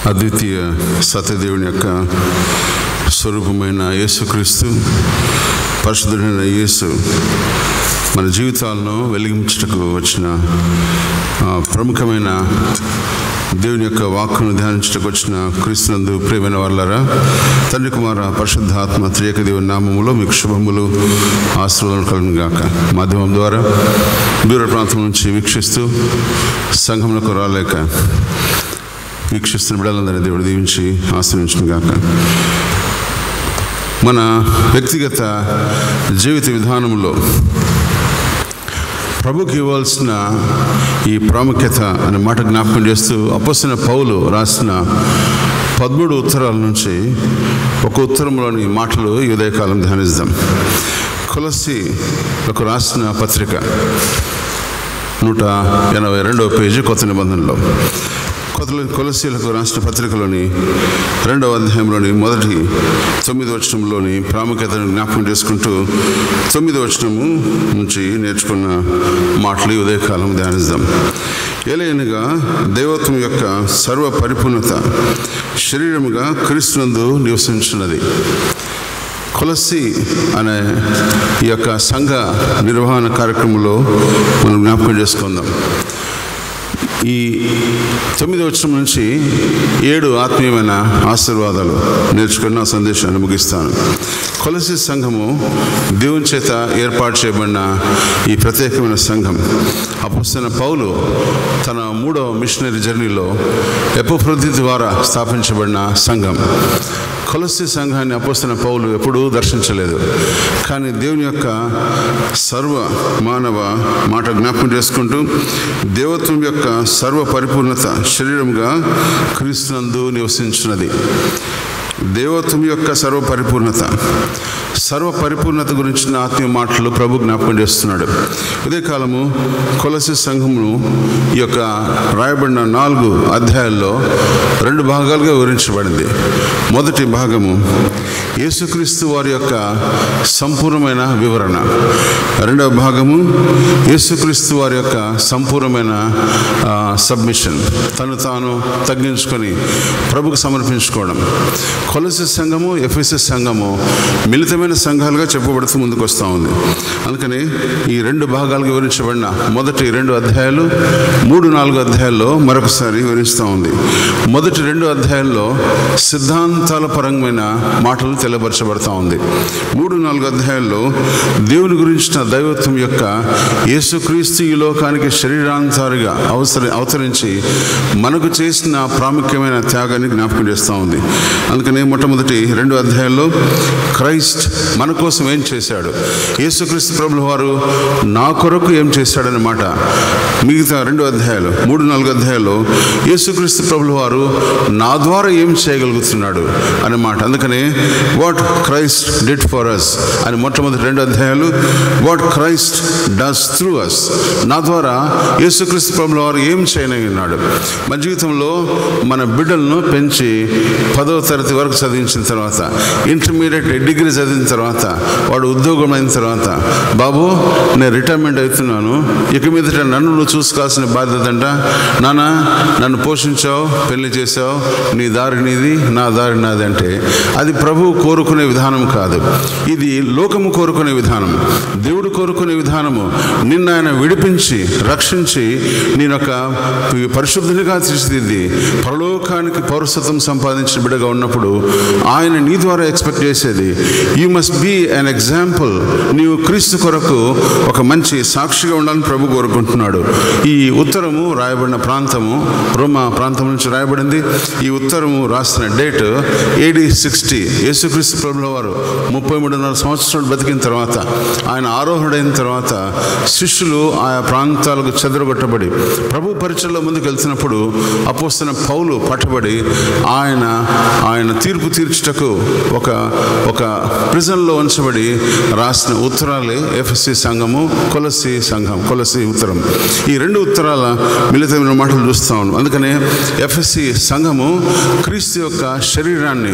అద్వితీయ సత్యదేవుని యొక్క స్వరూపమైన యేసుక్రీస్తు, పరిశుద్ధుడైన యేసు మన జీవితాలను వెలిగించుటకు వచ్చిన ప్రముఖమైన దేవుని యొక్క వాక్కును ధ్యానించుటకు వచ్చిన క్రీస్తునందు ప్రియమైన వారలారా, తండ్రి కుమార పరిశుద్ధాత్మ త్రియేక దేవుని నామములో మీకు శుభములు ఆశీర్వాదాలు కలుగును గాక. మాధ్యమం ద్వారా దూర ప్రాంతం నుంచి వీక్షిస్తూ సంఘమునకు రాలేక వీక్షిస్తున్న బిడ్డలందరినీ దేవుడు దీవించి ఆశీర్వదించును గాక. మన వ్యక్తిగత జీవిత విధానంలో ప్రభుకి ఇవ్వాల్సిన ఈ ప్రాముఖ్యత అనే మాట జ్ఞాపకం చేస్తూ అపొస్తలుడైన పౌలు రాసిన 13 ఉత్తరాల నుంచి ఒక ఉత్తరంలోని మాటలు ఈ ఉదయకాలం ధ్యానిద్దాం. కొలస్సీలకు రాసిన పత్రిక 182వ పేజీ కొత్త నిబంధనలో. కొలస్సీలకు రాసిన పత్రికలోని 2వ అధ్యాయంలోని మొదటి 9వ వచనంలోని ప్రాముఖ్యతను జ్ఞాపకం చేసుకుంటూ 9వ వచనము నుంచి నేర్చుకున్న మాటలు ఈ ఉదయకాలం ధ్యానిద్దాం. ఏలయనగా దైవత్వం యొక్క సర్వ పరిపూర్ణత శరీరముగా క్రీస్తునందు నివసించున్నది. కొలస్సీ అనే ఈ యొక్క సంఘ నిర్వహణ కార్యక్రమంలో మనం జ్ఞాపకం చేసుకుందాం. ఈ 9వ వచనం నుంచి 7 ఆత్మీయమైన ఆశీర్వాదాలు నేర్చుకున్న సందేశాన్ని ముగిస్తాను. కొలస్సీ సంఘము దేవుని చేత ఏర్పాటు చేయబడిన ఈ ప్రత్యేకమైన సంఘం అపొస్తలుడైన పౌలు తన 3వ మిషనరీ జర్నీలో ఎపఫ్రోదితు ద్వారా స్థాపించబడిన సంఘం. కొలస్సీ సంఘాన్ని అపొస్తలుడైన పౌలు ఎప్పుడూ దర్శించలేదు. కానీ దేవుని యొక్క సర్వ మానవ మాట జ్ఞాపకం చేసుకుంటూ దేవత్వం యొక్క సర్వ పరిపూర్ణత శరీరముగా క్రీస్తునందు నివసించున్నది. దేవత్వం యొక్క సర్వ పరిపూర్ణత గురించిన ఆత్మీయ మాటలు ప్రభు జ్ఞాపకం చేస్తున్నాడు. ఇదే కాలము కొలస్సీ సంఘమును ఈ యొక్క రాయబడిన 4 అధ్యాయాల్లో 2 భాగాలుగా వివరించబడింది. మొదటి భాగము యేసుక్రీస్తు వారి యొక్క సంపూర్ణమైన వివరణ, 2వ భాగము యేసుక్రీస్తు వారి యొక్క సంపూర్ణమైన సబ్మిషన్, తను తాను తగ్గించుకొని ప్రభుకు సమర్పించుకోవడం. కొలస్సీ సంఘము, ఎఫెసీ సంఘము మిళితమైన సంఘాలుగా చెప్పబడుతూ ముందుకు వస్తూ ఉంది. అందుకని ఈ 2 భాగాలుగా వివరించబడిన మొదటి 2 అధ్యాయాలు 3-4 అధ్యాయాల్లో మరొకసారి వివరిస్తూ ఉంది. మొదటి 2 అధ్యాయాల్లో సిద్ధాంతాల పరంగా మాటలు తెలియపరచబడతా ఉంది. 3-4 అధ్యాయాల్లో దేవుని గురించిన దైవత్వం యొక్క యేసుక్రీస్తు ఈ లోకానికి శరీరాంతరిగా అవతరించి మనకు చేసిన ప్రాముఖ్యమైన త్యాగాన్ని జ్ఞాపకం చేస్తూ ఉంది. అందుకని మొట్టమొదటి 2 అధ్యాయాల్లో క్రైస్ట్ మన కోసం ఏం చేశాడు, యేసుక్రీస్తు ప్రభుల వారు నా కొరకు ఏం చేశాడనే మాట. మిగతా 2 అధ్యాయాలు 3-4 అధ్యాయాల్లో యేసుక్రీస్తు ప్రభుల వారు నా ద్వారా ఏం చేయగలుగుతున్నాడు అనే మాట. అందుకని what Christ did for us అని మొట్టమొదటి 2 అధ్యాయాలు, what Christ does through us, నా ద్వారా యేసుక్రీస్తు ప్రభుల వారు ఏం చేయనన్నాడు. మన జీవితంలో మన బిడ్డలను పెంచి 10వ తరగతి వరకు చదివించిన తర్వాత, ఇంటర్మీడియట్ డిగ్రీ చదివిన తర్వాత, వాడు ఉద్యోగం అయిన తర్వాత, బాబు నేను రిటైర్మెంట్ అవుతున్నాను, ఇక మీదట నన్ను నువ్వు చూసుకోవాల్సిన బాధ్యత అంట. నాన్న నన్ను పోషించావు, పెళ్లి చేసావు, నీ దారి నీది, నా దారి నాది అంటే అది ప్రభువు కోరుకునే విధానం కాదు. ఇది లోకము కోరుకునే విధానం. దేవుడు కోరుకునే విధానము నిన్ను ఆయన విడిపించి రక్షించి నేనొక పరిశుద్ధునిగా తీర్చిదిద్ది పరలోకానికి పౌరసత్వం సంపాదించిన బిడ్డగా ఉన్నప్పుడు ఆయన నీ ద్వారా ఎక్స్పెక్ట్ చేసేది you must be an example. నీవు క్రీస్తు కొరకు ఒక మంచి సాక్షిగా ఉండాలని ప్రభు కోరుకుంటున్నాడు. ఈ ఉత్తరము రాయబడిన ప్రాంతము రోమా ప్రాంతం నుంచి రాయబడింది. ఈ ఉత్తరము రాసిన డేట్ AD 60. యేసుక్రీస్తు ప్రభుల వారు 33.5 సంవత్సరాలు బతికిన తర్వాత, ఆయన ఆరోహణుడైన తర్వాత శిష్యులు ఆయా ప్రాంతాలకు చెదరగొట్టబడి ప్రభు పరిచయంలో ముందుకు వెళ్తున్నప్పుడు అపొస్తలుడైన పౌలు పట్టబడి ఆయన తీర్పు తీర్చుటకు ఒక ప్రిజన్లో ఉంచబడి రాసిన ఉత్తరాలే ఎఫెసీ సంఘము, కొలస్సీ సంఘం, కొలస్సీ ఉత్తరం. ఈ రెండు ఉత్తరాల మిళితమైన మాటలు చూస్తూ ఉన్నాం. అందుకనే ఎఫెసీ సంఘము క్రీస్తు యొక్క శరీరాన్ని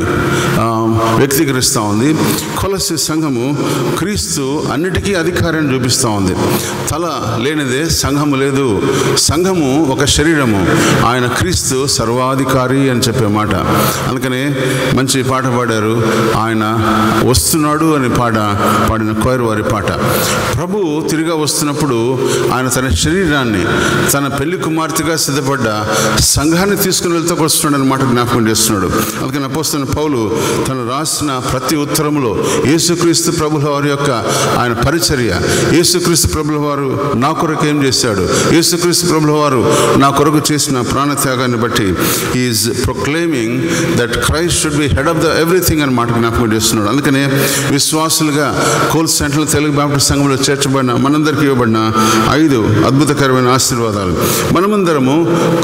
వ్యక్తీకరిస్తూ ఉంది. కొలస్సీ సంఘము క్రీస్తు అన్నిటికీ అధికారాన్ని చూపిస్తూ ఉంది. తల లేనిదే సంఘము లేదు. సంఘము ఒక శరీరము, ఆయన క్రీస్తు సర్వాధికారి అని చెప్పే మాట. అందుకనే మంచి పాట పాడారు, ఆయన వస్తున్నాడు అని పాడిన కోయర్ వారి పాట. ప్రభు తిరిగా వస్తున్నప్పుడు ఆయన తన శరీరాన్ని తన పెళ్లి కుమార్తెగా సిద్ధపడ్డ సంఘాన్ని తీసుకుని వెళ్తూ వస్తున్నాడు అన్నమాట జ్ఞాపకం చేస్తున్నాడు. అందుకని అపోస్తలుడైన పౌలు తను రాసిన ప్రతి ఉత్తరంలో యేసుక్రీస్తు ప్రభుల వారి యొక్క ఆయన పరిచర్య, యేసుక్రీస్తు ప్రభుల వారు నా కొరకు ఏం చేశాడు, యేసుక్రీస్తు ప్రభుల వారు నా కొరకు చేసిన ప్రాణత్యాగాన్ని బట్టి is proclaiming that Christ should be head of the everything అని మాట జ్ఞాపకం చేస్తున్నాడు. అందుకనే విశ్వాసులుగా కోల్ సెంట్రల్ తెలుగు బాప్టిస్ట్ సంఘంలో చేర్చబడిన మనందరికీ ఇవ్వబడిన 5 అద్భుతకరమైన ఆశీర్వాదాలు. మనమందరము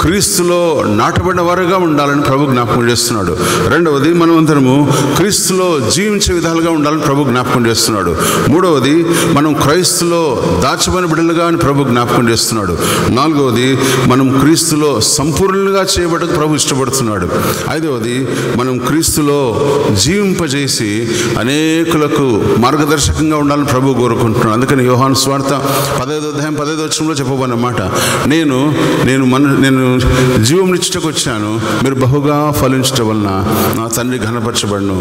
క్రీస్తులో నాటబడిన వారుగా ఉండాలని ప్రభు జ్ఞాపకం చేస్తున్నాడు. రెండవది, మనమందరము క్రీస్తులో జీవించే విధాలుగా ఉండాలని ప్రభు జ్ఞాపకం చేస్తున్నాడు. మూడవది, మనం క్రైస్తులో దాచబడిన బిడ్డలుగా అని ప్రభు జ్ఞాపకం చేస్తున్నాడు. నాలుగవది, మనం క్రీస్తులో సంపూర్ణంగా చేయబడకు ప్రభు ఇష్టపడుతున్నాడు. ఐదవది, మనం క్రీస్తులో జీవింపజేసి అనేకులకు మార్గదర్శకంగా ఉండాలని ప్రభు కోరుకుంటున్నాడు. అందుకని యోహాను సువార్త 15వ అధ్యాయం 15వ వచనంలో చెప్పబడిన మాట, నేను జీవమునిచ్చుటకు వచ్చాను, మీరు బహుగా ఫలించటం వలన నా తండ్రి ఘనపరచబడును.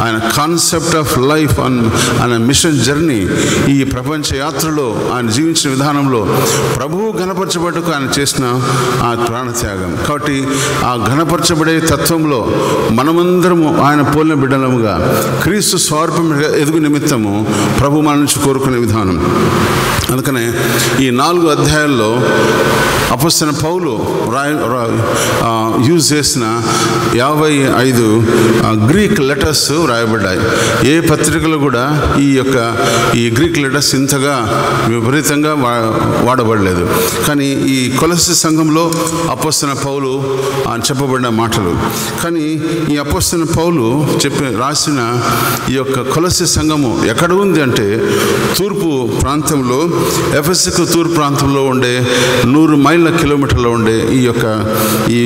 ఆయన కాన్సెప్ట్ ఆఫ్ లైఫ్ అనే మిషన్ జర్నీ, ఈ ప్రపంచ యాత్రలో ఆయన జీవించిన విధానంలో ప్రభువు ఘనపరచబడకు ఆయన చేసిన ఆ ప్రాణత్యాగం. కాబట్టి ఆ ఘనపరచబడే తత్వంలో మనమందరము ఆయన పోలిన బిడ్డలముగా క్రీస్తు స్వారూప్యముగా ఎదుగు నిమిత్తము ప్రభు మన నుంచి కోరుకునే విధానం. అందుకనే ఈ 4 అధ్యాయాల్లో అపోస్తలుడైన పౌలు యూజ్ చేసిన 55 గ్రీక్ లెటర్స్ రాయబడ్డాయి. ఏ పత్రికలు కూడా ఈ గ్రీక్ లెటర్స్ ఇంతగా విపరీతంగా వాడబడలేదు. కానీ ఈ కొలస్సీ సంఘంలో అపోస్తలుడైన పౌలు చెప్పబడిన మాటలు, కానీ ఈ అపోస్తలుడైన పౌలు రాసిన ఈ యొక్క కొలస్సీ సంఘము ఎక్కడ ఉంది అంటే తూర్పు ప్రాంతంలో, ఎఫెసుకు తూర్పు ప్రాంతంలో ఉండే 100 కిలోమీటర్లో ఉండే ఈ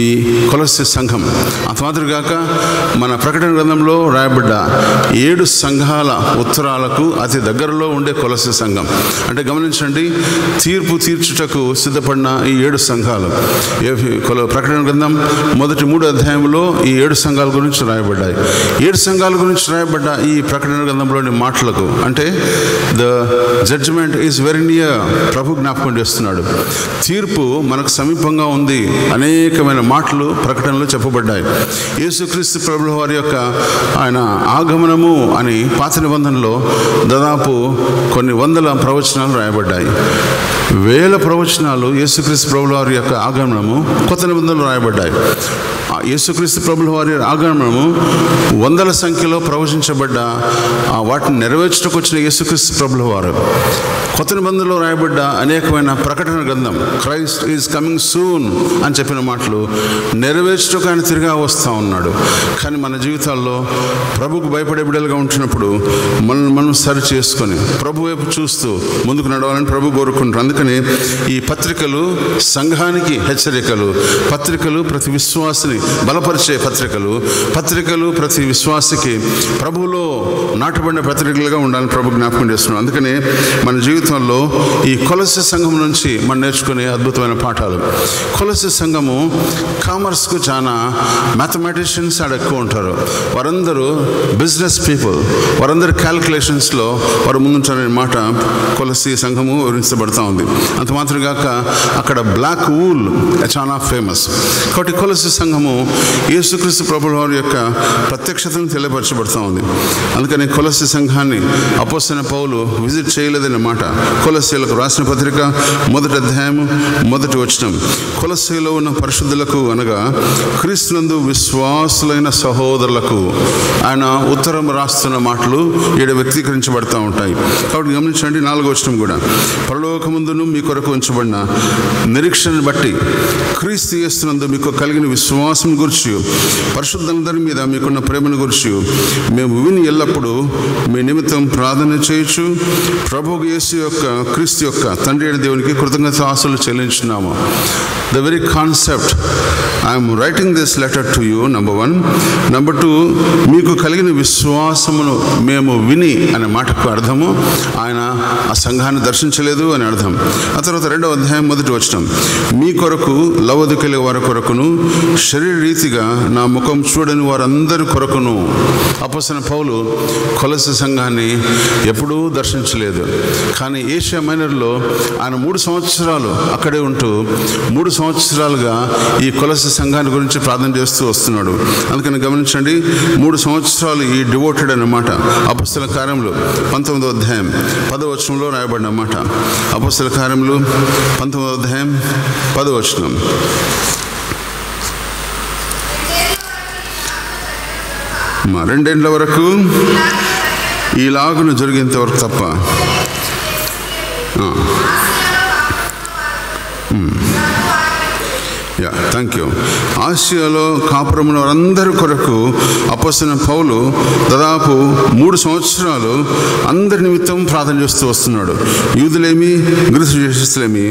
కొలస్సీ సంఘం. అంత మాత్రగాక మన ప్రకటన గ్రంథంలో రాయబడ్డ 7 సంఘాల ఉత్తరాలకు అతి దగ్గరలో ఉండే కొలస్సీ సంఘం. అంటే గమనించండి, తీర్పు తీర్చుటకు సిద్ధపడిన ఈ 7 సంఘాలు ప్రకటన గ్రంథం మొదటి 3 అధ్యాయంలో ఈ 7 సంఘాల గురించి రాయబడ్డాయి. 7 సంఘాల గురించి రాయబడ్డ ఈ ప్రకటన గ్రంథంలోని మాటలకు అంటే the judgement is very near ప్రభు జ్ఞాపకం చేస్తున్నాడు. తీర్పు మనకు సమీపంగా ఉంది. అనేకమైన మాటలు ప్రకటనలో చెప్పబడ్డాయి. యేసుక్రీస్తు ప్రభుల వారి యొక్క ఆయన ఆగమనము అని పాత నిబంధనలో దాదాపు కొన్ని వందల ప్రవచనాలు రాయబడ్డాయి. వేల ప్రవచనాలు యేసుక్రీస్తు ప్రభుల వారి యొక్క ఆగమనము కొత్త నిబంధనలు రాయబడ్డాయి. యేసుక్రీస్తు ప్రభుల వారి ఆగమనము వందల సంఖ్యలో ప్రవచించబడ్డ వాటిని నెరవేర్చుటకు వచ్చిన యేసుక్రీస్తు ప్రభుల వారు కొత్త నిబంధనలో రాయబడ్డ అనేకమైన ప్రకటన గ్రంథం క్రైస్ట్ ఈజ్ కమింగ్ సూన్ అని చెప్పిన మాటలు నెరవేర్చుటకు ఆయన తిరిగా వస్తూ ఉన్నాడు. కానీ మన జీవితాల్లో ప్రభుకు భయపడే బిడ్డలుగా ఉంటున్నప్పుడు మనం సరి చేసుకొని ప్రభు వైపు చూస్తూ ముందుకు నడవాలని ప్రభు కోరుకుంటారు. అందుకని ఈ పత్రికలు సంఘానికి హెచ్చరికలు, పత్రికలు ప్రతి విశ్వాసిని బలపరిచే పత్రికలు ప్రతి విశ్వాసికి ప్రభువులో నాటబడిన పత్రికలుగా ఉండాలని ప్రభు జ్ఞాపకం చేస్తున్నాం. అందుకని మన జీవితంలో ఈ కొలస్సీ సంఘం నుంచి మనం నేర్చుకునే అద్భుతమైన పాఠాలు. కొలస్సీ సంఘము కామర్స్కు చాలా మ్యాథమెటిషియన్స్ ఆడ ఎక్కువ ఉంటారు. వారందరూ బిజినెస్ పీపుల్, వారందరూ క్యాల్కులేషన్స్లో వారు ముందుంటారనే మాట కొలస్సీ సంఘము వివరించబడుతూ ఉంది. అంత మాత్రం కాక అక్కడ బ్లాక్ వూల్ చాలా ఫేమస్. కాబట్టి కొలస్సీ సంఘము యేసుక్రీస్తు ప్రభువుల వారి యొక్క ప్రత్యక్షతను తెలియపరచబడుతూ ఉంది. అందుకని కొలస్సీ సంఘాన్ని అపోస్తలుడైన పౌలు విజిట్ చేయలేదనే మాట. కొలస్సీలకు రాసిన పత్రిక 1వ అధ్యాయము 1వ వచనం, కొలస్సీలో ఉన్న పరిశుద్ధులకు అనగా ప్రకారముగా క్రీస్తునందు విశ్వాసులైన సహోదరులకు ఆయన ఉత్తరం రాస్తున్న మాటలు ఈడ వ్యక్తీకరించబడతా ఉంటాయి. కాబట్టి గమనించండి, 4వ వచనం కూడా, పరలోకమందును మీ కొరకు ఉంచబడిన నిరీక్షణను బట్టి క్రీస్తు యేసునందు మీకు కలిగిన విశ్వాసం గురించి, పరిశుద్ధులందరి మీద మీకున్న ప్రేమను గురించి మేము విని ఎల్లప్పుడూ మీ నిమిత్తం ప్రార్థన చేయొచ్చు, ప్రభువు యేసు యొక్క క్రీస్తు యొక్క తండ్రి అయిన దేవునికి కృతజ్ఞతాస్తుతులు చెల్లించున్నాము. The very concept I'm writing this letter to you, number 1. Number 2, మీకు కలిగిన విశ్వాసమును మేము విని అనే మాటకు అర్థము ఆయన ఆ సంఘాన్ని దర్శించలేదు అని అర్థం. ఆ తర్వాత 2వ అధ్యాయం 1వ వచనం, మీ కొరకు లవొదికయ వారి కొరకును శరీర రీతిగా నా ముఖం చూడని వారందరి కొరకును. అపోస్తలుడైన పౌలు కొలస్సీ సంఘాన్ని ఎప్పుడూ దర్శించలేదు, కానీ ఏషియా మైనర్లో ఆయన 3 సంవత్సరాలు అక్కడే ఉంటూ 3 సంవత్సరాలుగా ఈ కొలస్సీ సంఘాన్ని గురించి ప్రార్థన చేస్తూ వస్తున్నాడు. అందుకని గమనించండి, 3 సంవత్సరాలు ఈ డివోటెడ్ అన్నమాట. అపోస్తల కార్యములు 19వ అధ్యాయం 10వ వచనంలో రాయబడిన మాట. అపోస్తల కార్యములు 19వ అధ్యాయం 10వ వచనం, మా 2 ఏళ్ల వరకు ఈలాగున జరిగేంత వరకు తప్ప. Thank you. ఆసియాలో కాపురమున వారందరి కొరకు అపోస్తలుడైన పౌలు దాదాపు 3 సంవత్సరాలు అందరి నిమిత్తం ప్రార్థన చేస్తూ వస్తున్నాడు. యూదులేమి గ్రీసు దేశస్థులేమి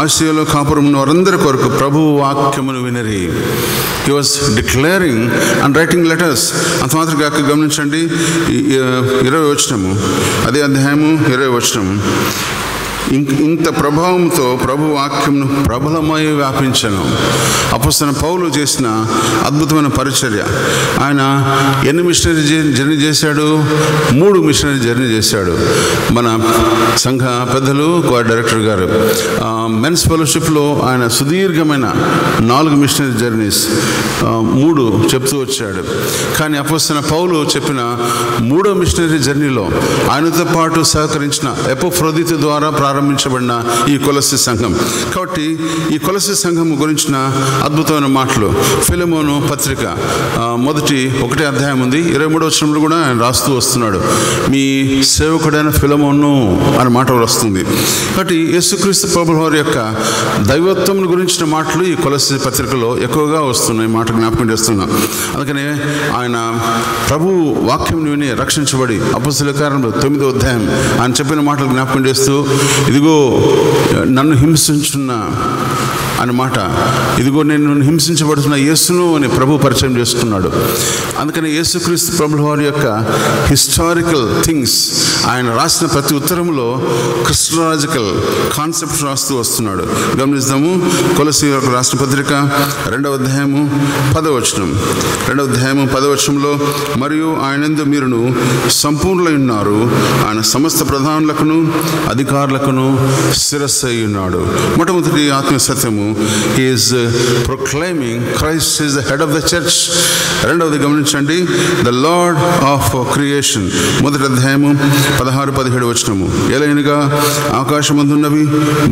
ఆసియాలో కాపురమున వారందరి కొరకు ప్రభు వాక్యమును వినరి. He was declaring and writing letters. అంత మాత్రం కాక గమనించండి, 20వ వచనము, అదే అధ్యాయము 20వ వచనం, ఇంత ప్రభావంతో ప్రభు వాక్యంను ప్రబలమై వ్యాపించను. అపోస్తలుడైన పౌలు చేసిన అద్భుతమైన పరిచర్య. ఆయన ఎన్ని మిషనరీ జర్నీ చేశాడు? 3 మిషనరీ జర్నీ చేశాడు. మన సంఘ పెద్దలు, డైరెక్టర్ గారు మెన్స్ ఫెలోషిప్లో ఆయన సుదీర్ఘమైన 4 మిషనరీ జర్నీస్ 3 చెప్తూ వచ్చాడు. కానీ అపోస్తలుడైన పౌలు చెప్పిన 3వ మిషనరీ జర్నీలో ఆయనతో పాటు సహకరించిన ఎపఫ్రోదితు ద్వారా ప్రారంభించబడిన ఈ కొలస్సీ సంఘం. కాబట్టి ఈ కొలస్సీ సంఘం గురించిన అద్భుతమైన మాటలు ఫిలెమోను పత్రిక మొదటి 1వ అధ్యాయం ఉంది, 23వ వచనంలో కూడా ఆయన రాస్తూ వస్తున్నాడు. మీ సేవకుడైన ఫిలెమోను అనే మాట వస్తుంది. కాబట్టి యేసుక్రీస్తు ప్రభువు వారి యొక్క దైవత్వం గురించిన మాటలు ఈ కొలస్సీ పత్రికలో ఎక్కువగా వస్తున్నాయి. మాట జ్ఞాపకం చేస్తున్నాం. అందుకనే ఆయన ప్రభు వాక్యం విని రక్షించబడి అపోస్తలుల కార్యములు 9వ అధ్యాయం ఆయన చెప్పిన మాటలు జ్ఞాపకం చేస్తూ, ఇదిగో నన్ను హింసించున్న అనే మాట, ఇదిగో నేను హింసించబడుతున్న యేసును అని ప్రభు పరిచయం చేసుకున్నాడు. అందుకని యేసుక్రీస్తు ప్రభువు వారి యొక్క హిస్టారికల్ థింగ్స్ ఆయన రాసిన ప్రతి ఉత్తరంలో క్రిస్టలాజికల్ కాన్సెప్ట్ రాస్తూ వస్తున్నాడు. గమనిస్తాము. కొలస్సీ రాసిన పత్రిక 2వ అధ్యాయము 10వ వచనం, 2వ అధ్యాయము 10వ వచనంలో, మరియు ఆయనందు మీరును సంపూర్ణులై ఉన్నారు, ఆయన సమస్త ప్రధానులకును అధికారులకును శిరస్సు అయి ఉన్నాడు. మొట్టమొదటి ఆత్మీయ సత్యము, he is proclaiming Christ is the head of the church. రెండవది గమనించండి, the Lord of creation. మొదటి అధ్యాయము 16-17 వచనము, ఎలైనగా ఆకాశమందున్నవి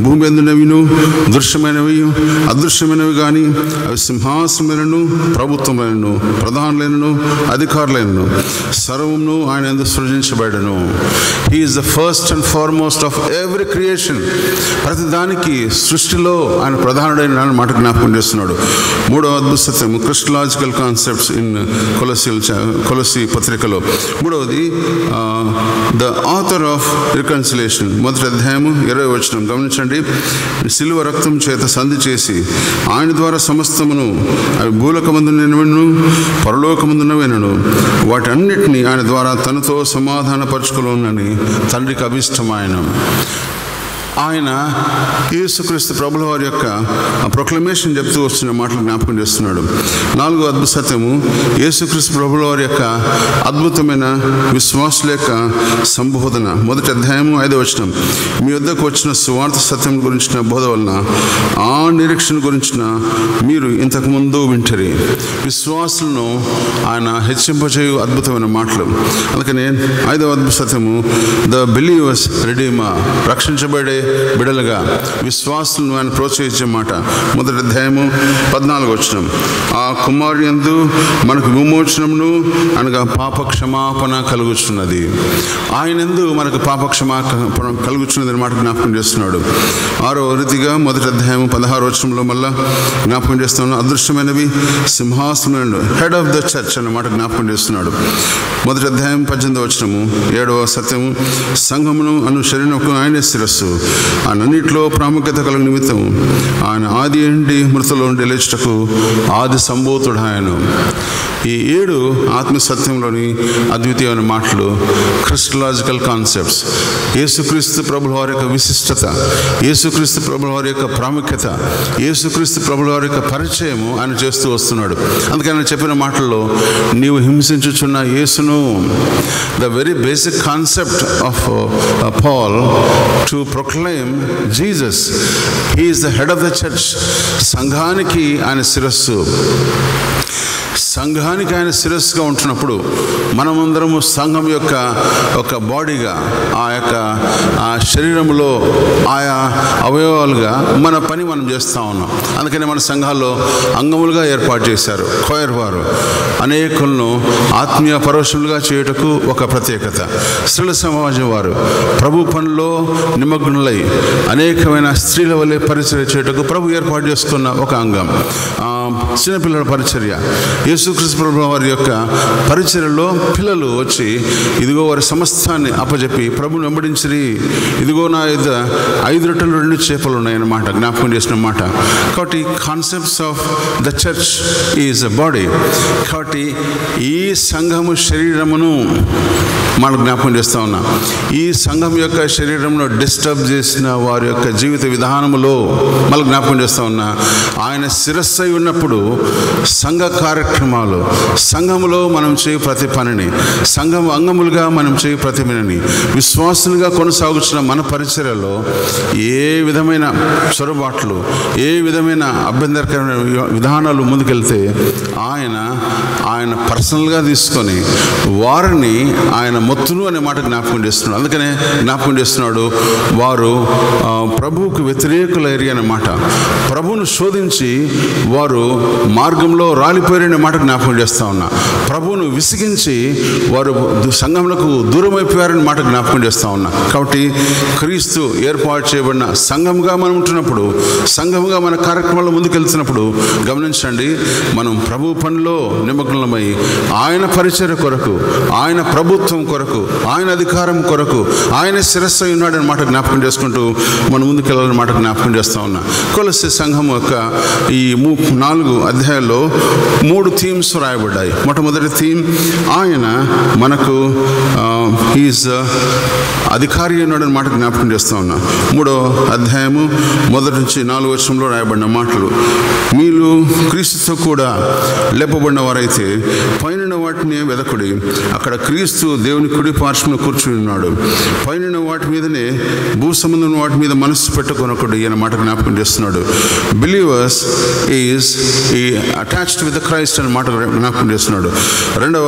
భూమి అందున్నవిను దృశ్యమైనవి అదృశ్యమైనవి కానీ అవి సింహాసనములను ప్రభుత్వములను ప్రధానులైనను అధికారులైనను సర్వమును ఆయన యందు సృజించబడెను. He is the first and foremost of every creation. ప్రతి దానికి సృష్టిలో ఆయన ప్రధానుడైన మాట జ్ఞాపకం చేస్తున్నాడు. 3వ అద్భుత సత్యము క్రిస్టలాజికల్ కాన్సెప్ట్స్ ఇన్ కొలస్సీ పత్రికలో. 3వది ద ఆథర్ ఆఫ్ రికన్సిలేషన్. మొదటి అధ్యాయము 20వ వచనం గమనించండి. సిలువ రక్తం చేత సంధి చేసి ఆయన ద్వారా సమస్తమును, అవి భూలోకమందునను పరలోకమందునవేనను, వాటన్నిటినీ ఆయన ద్వారా తనతో సమాధానపరచుకోవాలని తండ్రికి అభిష్టమాయన. ఆయన యేసుక్రీస్తు ప్రభుల వారి యొక్క ప్రొక్లమేషన్ చెప్తూ వస్తున్న మాటలు జ్ఞాపకం చేస్తున్నాడు. 4వ అద్భుత సత్యము యేసుక్రీస్తు ప్రభుల వారి యొక్క అద్భుతమైన విశ్వాసుల యొక్క సంబోధన. మొదటి అధ్యాయము 5వ వచనం, మీ వద్దకు వచ్చిన సువార్త సత్యం గురించిన బోధ వలన ఆ నిరీక్షణ గురించిన మీరు ఇంతకుముందు వింటరి. విశ్వాసులను ఆయన హెచ్చింపజేయు అద్భుతమైన మాటలు. అందుకని 5వ అద్భుత సత్యము ద బిలీవర్స్ రెడీమర్, రక్షించబడే బిడలుగా విశ్వాసులను ఆయన ప్రోత్సహించే మాట. మొదటి అధ్యాయము 14వ వచనం, ఆ కుమారుని యందు మనకు విమోచనమును అనగా పాప క్షమాపణ కలుగుచున్నది. ఆయనందు మనకు పాప క్షమాపణ కలుగుచున్నది అన్నమాట జ్ఞాపకం చేస్తున్నాడు. 6వ రీతిగా మొదటి అధ్యాయం 16వ వచనంలో మళ్ళా జ్ఞాపకం చేస్తున్నాడు. అదృశ్యమైనవి సింహాసనం, హెడ్ ఆఫ్ ద చర్చ్ అన్నమాట జ్ఞాపకం చేస్తున్నాడు. మొదటి అధ్యాయం 18వ వచనము, 7వ సత్యము, సంఘమును అను శరీరముకు ఆయనే శిరస్సు, అన్నింటిలో ప్రాముఖ్యత కలుగు నిమిత్తం ఆయన ఆది ఏంటి మృతుల్లో ఉండి లేచుటకు ఆది సంభూతుడు ఆయన. ఈ 7 ఆత్మసత్యంలోని అద్వితీయమైన మాటలు, క్రిస్టలాజికల్ కాన్సెప్ట్స్, యేసుక్రీస్తు ప్రభుల వారి యొక్క విశిష్టత, యేసుక్రీస్తు ప్రభుల వారి యొక్క ప్రాముఖ్యత, యేసుక్రీస్తు ప్రభుల వారి యొక్క పరిచయము ఆయన చేస్తూ వస్తున్నాడు. అందుకని ఆయన చెప్పిన మాటల్లో, నీవు హింసించుచున్న యేసును, the very basic concept of Paul to proclaim Jesus, he is the head of the church. సంఘానికి ఆయన శిరస్సు. సంఘానికి ఆయన శిరస్సుగా ఉంటున్నప్పుడు మనమందరము సంఘం యొక్క ఒక బాడీగా, ఆ శరీరంలో ఆయా అవయవాలుగా మన పని మనం చేస్తూ ఉన్నాం. అందుకని మన సంఘాల్లో అంగములుగా ఏర్పాటు చేశారు కోయర్ వారు. అనేకులను ఆత్మీయ పరోక్షములుగా చేయుటకు ఒక ప్రత్యేకత. స్త్రీల సమాజం వారు ప్రభు పనిలో నిమగ్నులై అనేకమైన స్త్రీల వల్లే పరిచర్య చేయుటకు ప్రభు ఏర్పాటు చేసుకున్న ఒక అంగం. చిన్నపిల్లల పరిచర్య, యేసుక్రీస్తు ప్రభువు వారి యొక్క పరిచర్యలో పిల్లలు వచ్చి ఇదిగో వారి సమస్తాన్ని అప్పచెప్పి ప్రభుని వెంబడించిరి, ఇదిగో నా యొద్ద 5 రొట్టెలు 2 చేపలు ఉన్నాయన్నమాట జ్ఞాపకం చేసిన మాట. కాబట్టి concepts of the church is a body. కాబట్టి ఈ సంఘము శరీరమును మనం జ్ఞాపకం చేస్తూ ఉన్నాం. ఈ సంఘం యొక్క శరీరంలో డిస్టర్బ్ చేసిన వారి యొక్క జీవిత విధానములో మళ్ళీ జ్ఞాపకం చేస్తూ ఉన్నా, ఆయన శిరస్సు అయి ఉన్నప్పుడు సంఘ కార్యక్రమాలు, సంఘములో మనం చేయు ప్రతి పనిని, సంఘం అంగములుగా మనం చేయు ప్రతి పనిని, విశ్వాసులుగా కొనసాగుతున్న మన పరిచర్యలో ఏ విధమైన చొరబాట్లు, ఏ విధమైన అభ్యంతరకరమైన విధానాలు ముందుకెళ్తే ఆయన పర్సనల్గా తీసుకొని వారిని ఆయన మొత్తులు అనే మాట జ్ఞాపకం చేస్తున్నాడు. అందుకనే జ్ఞాపకం చేస్తున్నాడు, వారు ప్రభువుకు వ్యతిరేకులైరి అనే మాట. ప్రభువును శోధించి వారు మార్గంలో రాలిపోయారనే మాట జ్ఞాపకం చేస్తా ఉన్నా. ప్రభువును విసిగించి వారు సంఘములకు దూరం అయిపోయారనే మాట జ్ఞాపకం చేస్తా ఉన్నా. కాబట్టి క్రీస్తు ఏర్పాటు చేయబడిన సంఘముగా మనం ఉంటున్నప్పుడు, సంఘముగా మన కార్యక్రమాల్లో ముందుకెళ్తున్నప్పుడు గమనించండి, మనం ప్రభు పనిలో నిమగ్నమై ఆయన పరిచర్య కొరకు, ఆయన ప్రభుత్వం కొరకు, ఆయన అధికారం కొరకు ఆయన శిరస్సు ఉన్నాడని మాట జ్ఞాపకం చేసుకుంటూ మనం ముందుకెళ్ళాలని మాట జ్ఞాపకం చేస్తా ఉన్నా. కొలస్సీ సంఘం యొక్క ఈ 4 అధ్యాయాల్లో 3 థీమ్స్ రాయబడ్డాయి. మొట్టమొదటి థీమ్, ఆయన మనకు ఈజ్ అధికారి ఉన్నాడని మాట జ్ఞాపకం చేస్తా ఉన్నా. 3వ అధ్యాయము 1 నుంచి 4 వచనంలో రాయబడిన మాటలు, మీరు క్రీస్తుతో కూడా లేపబడిన వారైతే పైన వాటిని వెదకుడి, అక్కడ క్రీస్తు దేవుని కుడి పార్శ్వమున కూర్చుని ఉన్నాడు, పైన వాటి మీదనే భూ సంబంధం వాటి మీద మనస్సు పెట్టుకొనకుడి అనే మాట జ్ఞాపకం చేస్తున్నాడు. Believers is attached with Christ అనే మాట జ్ఞాపకం చేస్తున్నాడు. 2వ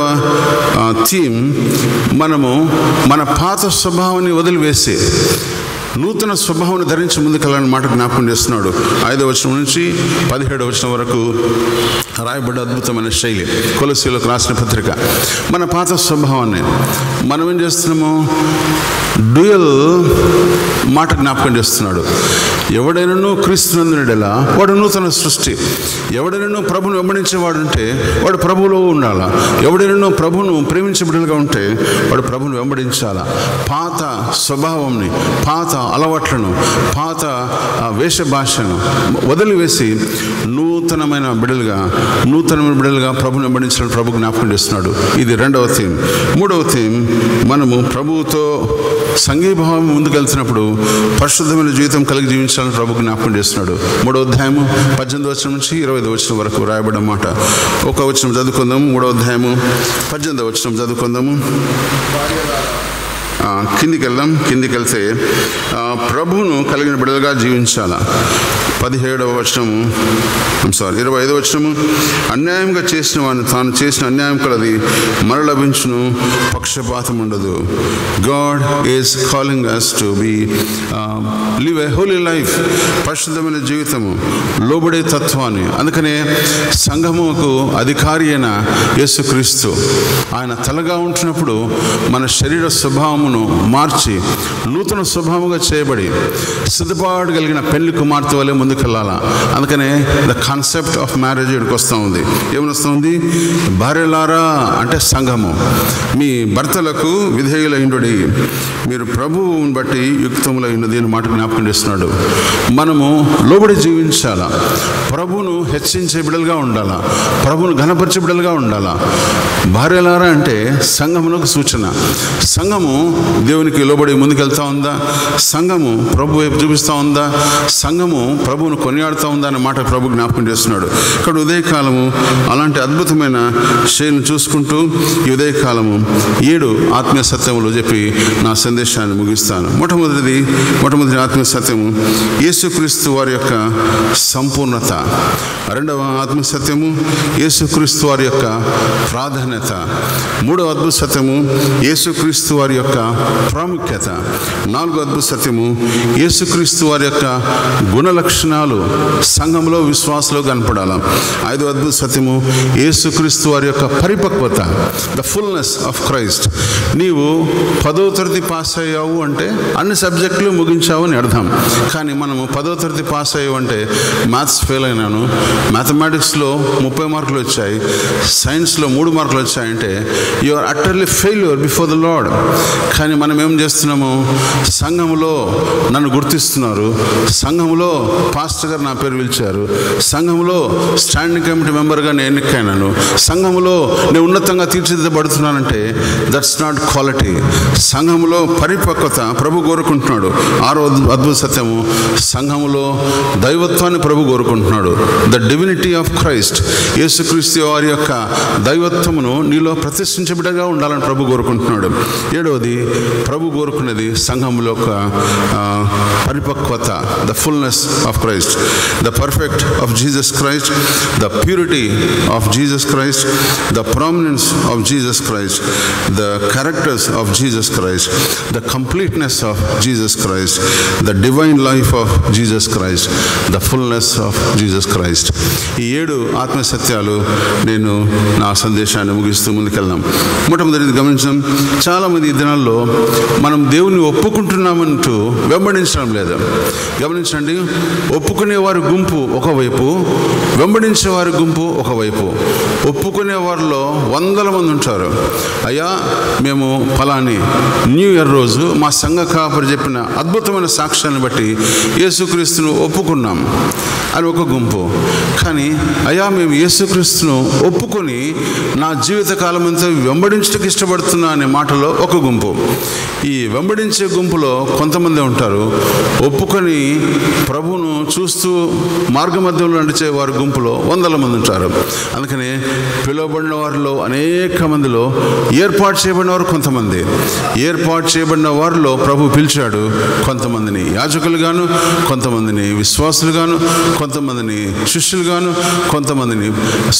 థీమ్, మనము మన పాత స్వభావాన్ని వదిలివేసి నూతన స్వభావాన్ని ధరించి ముందుకెళ్ళాలని మాట జ్ఞాపకం చేస్తున్నాడు. 5వ వచనం నుంచి 17వ వచనం వరకు రాయబడ్డ అద్భుతమైన శైలి. కొలస్సీలకు రాసిన పత్రిక. మన పాత స్వభావాన్ని మనం ఏం చేస్తున్నాము, డ్యూయల్ మాట జ్ఞాపకం చేస్తున్నాడు. ఎవడైనాను క్రీస్తునందునెడల వాడు నూతన సృష్టి. ఎవడైనాను ప్రభువును వెంబడించేవాడు ఉంటే వాడు ప్రభువులో ఉండాలా. ఎవడైనాను ప్రభువును ప్రేమించే బిడ్డలుగా ఉంటే వాడు ప్రభువును వెంబడించాలా. పాత స్వభావంని, పాత అలవాట్లను, పాత వేష భాషను వదిలివేసి నూతనమైన బిడ్డలుగా ప్రభువును వెంబడించాలని ప్రభు జ్ఞాపకం చేస్తున్నాడు. ఇది 2వ థీమ్. 3వ థీమ్, మనము ప్రభువుతో సంఘీభావం ముందుకెళ్తున్నప్పుడు పరిశుద్ధమైన జీవితం కలిగి జీవించాలని ప్రభు జ్ఞాపకం చేస్తున్నాడు. 3వ అధ్యాయము 18వ వచనం నుంచి 25వ వచనం వరకు రాయబడిన మాట. ఒక వచనం చదువుకుందాము. 3వ అధ్యాయము 18వ వచనం చదువుకుందాము. కిందికి వెళ్తే ప్రభువును కలిగిన బిడ్డలుగా జీవించాల. 17వ వచనము 25వ వచనము, అన్యాయంగా చేసిన వాడిని తాను చేసిన అన్యాయం కలది మర లభించును, పక్షపాతం ఉండదు. God is calling us to be live a Holi life, పరిశుద్ధమైన జీవితము, లోబడే తత్వాన్ని. అందుకనే సంఘముకు అధికారి అయిన యేసుక్రీస్తు ఆయన తలగా ఉంటున్నప్పుడు మన శరీర స్వభావమును మార్చి నూతన స్వభావంగా చేయబడి సిద్ధపాటు కలిగిన పెళ్లి కుమార్తె వల్లే ముందుకెళ్ళాలా. అందుకనే ద కాన్సెప్ట్ ఆఫ్ మ్యారేజ్ ఇక్కడికి వస్తూ ఉంది. ఏమని వస్తుంది? భార్యలారా అంటే సంఘము, మీ భర్తలకు విధేయులైండుడి, మీరు ప్రభువుని బట్టి యుక్తములైనది అని మాట జ్ఞాపకం చేస్తున్నాడు. మనము లోబడి జీవించాలా, ప్రభువును హెచ్చించే బిడ్డలుగా ఉండాలా, ప్రభువును ఘనపరిచే బిడ్డలుగా ఉండాలా. భార్యలారా అంటే సంఘమునకు సూచన. సంఘము దేవునికి లోబడి ముందుకెళ్తా ఉందా? సంఘము ప్రభు వైపు చూపిస్తూ ఉందా? సంఘము ప్రభువును కొనియాడుతూ ఉందా అనే మాట ప్రభు జ్ఞాపకం చేస్తున్నాడు. ఇక్కడ ఉదయకాలము అలాంటి అద్భుతమైన శైలిని చూసుకుంటూ ఈ ఉదయకాలము 7 ఆత్మీయ సత్యములు చెప్పి నా సందేశాన్ని ముగిస్తాను. మొట్టమొదటి ఆత్మీయ సత్యము యేసుక్రీస్తు వారి యొక్క సంపూర్ణత. రెండవ ఆత్మీయ సత్యము యేసుక్రీస్తు వారి యొక్క ప్రాధాన్యత. మూడవ అద్భుత సత్యము యేసుక్రీస్తు వారి యొక్క ప్రాముఖ్యత. 4వ అద్భుత సత్యము యేసుక్రీస్తు వారి యొక్క గుణ లక్షణాలు సంఘంలో విశ్వాసంలో కనపడాలి. 5వ అద్భుత సత్యము యేసుక్రీస్తు వారి యొక్క పరిపక్వత, ద ఫుల్నెస్ ఆఫ్ క్రైస్ట్. నీవు 10వ తరగతి పాస్ అయ్యావు అంటే అన్ని సబ్జెక్టులు ముగించావు అని అర్థం. కానీ మనము 10వ తరగతి పాస్ అయ్యావు అంటే మ్యాథ్స్ ఫెయిల్ అయినాను, మ్యాథమెటిక్స్లో 30 మార్కులు వచ్చాయి, సైన్స్లో 3 మార్కులు వచ్చాయంటే you are utterly failure before the Lord. కానీ మనం ఏం చేస్తున్నాము? సంఘంలో నన్ను గుర్తిస్తున్నారు, సంఘంలో పాస్టర్ గారు నా పేరు పిలిచారు, సంఘంలో స్టాండింగ్ కమిటీ మెంబర్గా నేను ఎన్నికైనాను, సంఘంలో నేను ఉన్నతంగా తీర్చిదిద్దబడుతున్నానంటే దట్స్ నాట్ క్వాలిటీ. సంఘంలో పరిపక్వత ప్రభు కోరుకుంటున్నాడు. 6వ అద్భుత సత్యము సంఘములో దైవత్వాన్ని ప్రభు కోరుకుంటున్నాడు. ద డివినిటీ ఆఫ్ క్రైస్ట్, యేసుక్రీస్తు వారి యొక్క దైవత్వమును నీలో ప్రతిష్ఠించబిడ్డగా ఉండాలని ప్రభు కోరుకుంటున్నాడు. 7వది ప్రభు కోరుకున్నది సంఘములో ఒక పరిపక్వత, the fullness of Christ, the perfect of Jesus Christ, the purity of Jesus Christ, the prominence of Jesus Christ, the characters of Jesus Christ, the completeness of Jesus Christ, the divine life of Jesus Christ, the fullness of Jesus Christ. ఈ 7 ఆత్మ సత్యాలు నేను నా సందేశాన్ని ముగిస్తూ ముందుకెళ్దాం. మొట్టమొదటిది గమనించాం, చాలామంది ఈ దినాల్లో మనం దేవుని ఒప్పుకుంటున్నామంటూ వెంబడించడం లేదు. గమనించండి, ఒప్పుకునేవారి గుంపు ఒకవైపు, వెంబడించేవారి గుంపు ఒకవైపు. ఒప్పుకునే వారిలో 100 మంది ఉంటారు. అయ్యా మేము ఫలాని న్యూ ఇయర్ రోజు మా సంఘ కాపరి చెప్పిన అద్భుతమైన సాక్ష్యాన్ని బట్టి యేసుక్రీస్తును ఒప్పుకున్నాం అని ఒక గుంపు. కానీ అయ్యా మేము యేసుక్రీస్తును ఒప్పుకొని నా జీవితకాలం అంతా వెంబడించడానికి ఇష్టపడుతున్నా అనే మాటలో ఒక గుంపు. ఈ వెంబడించే గుంపులో కొంతమంది ఉంటారు. ఒప్పుకొని ప్రభువును చూస్తూ మార్గ మధ్యంలో నడిచే వారి గుంపులో 100 మంది ఉంటారు. అందుకని పిలువబడిన వారిలో అనేక మందిలో ఏర్పాటు చేయబడిన వారు కొంతమంది. ఏర్పాటు చేయబడిన వారిలో ప్రభు పిలిచాడు కొంతమందిని యాజకులుగాను, కొంతమందిని విశ్వాసులుగాను, కొంతమందిని శిష్యులుగాను, కొంతమందిని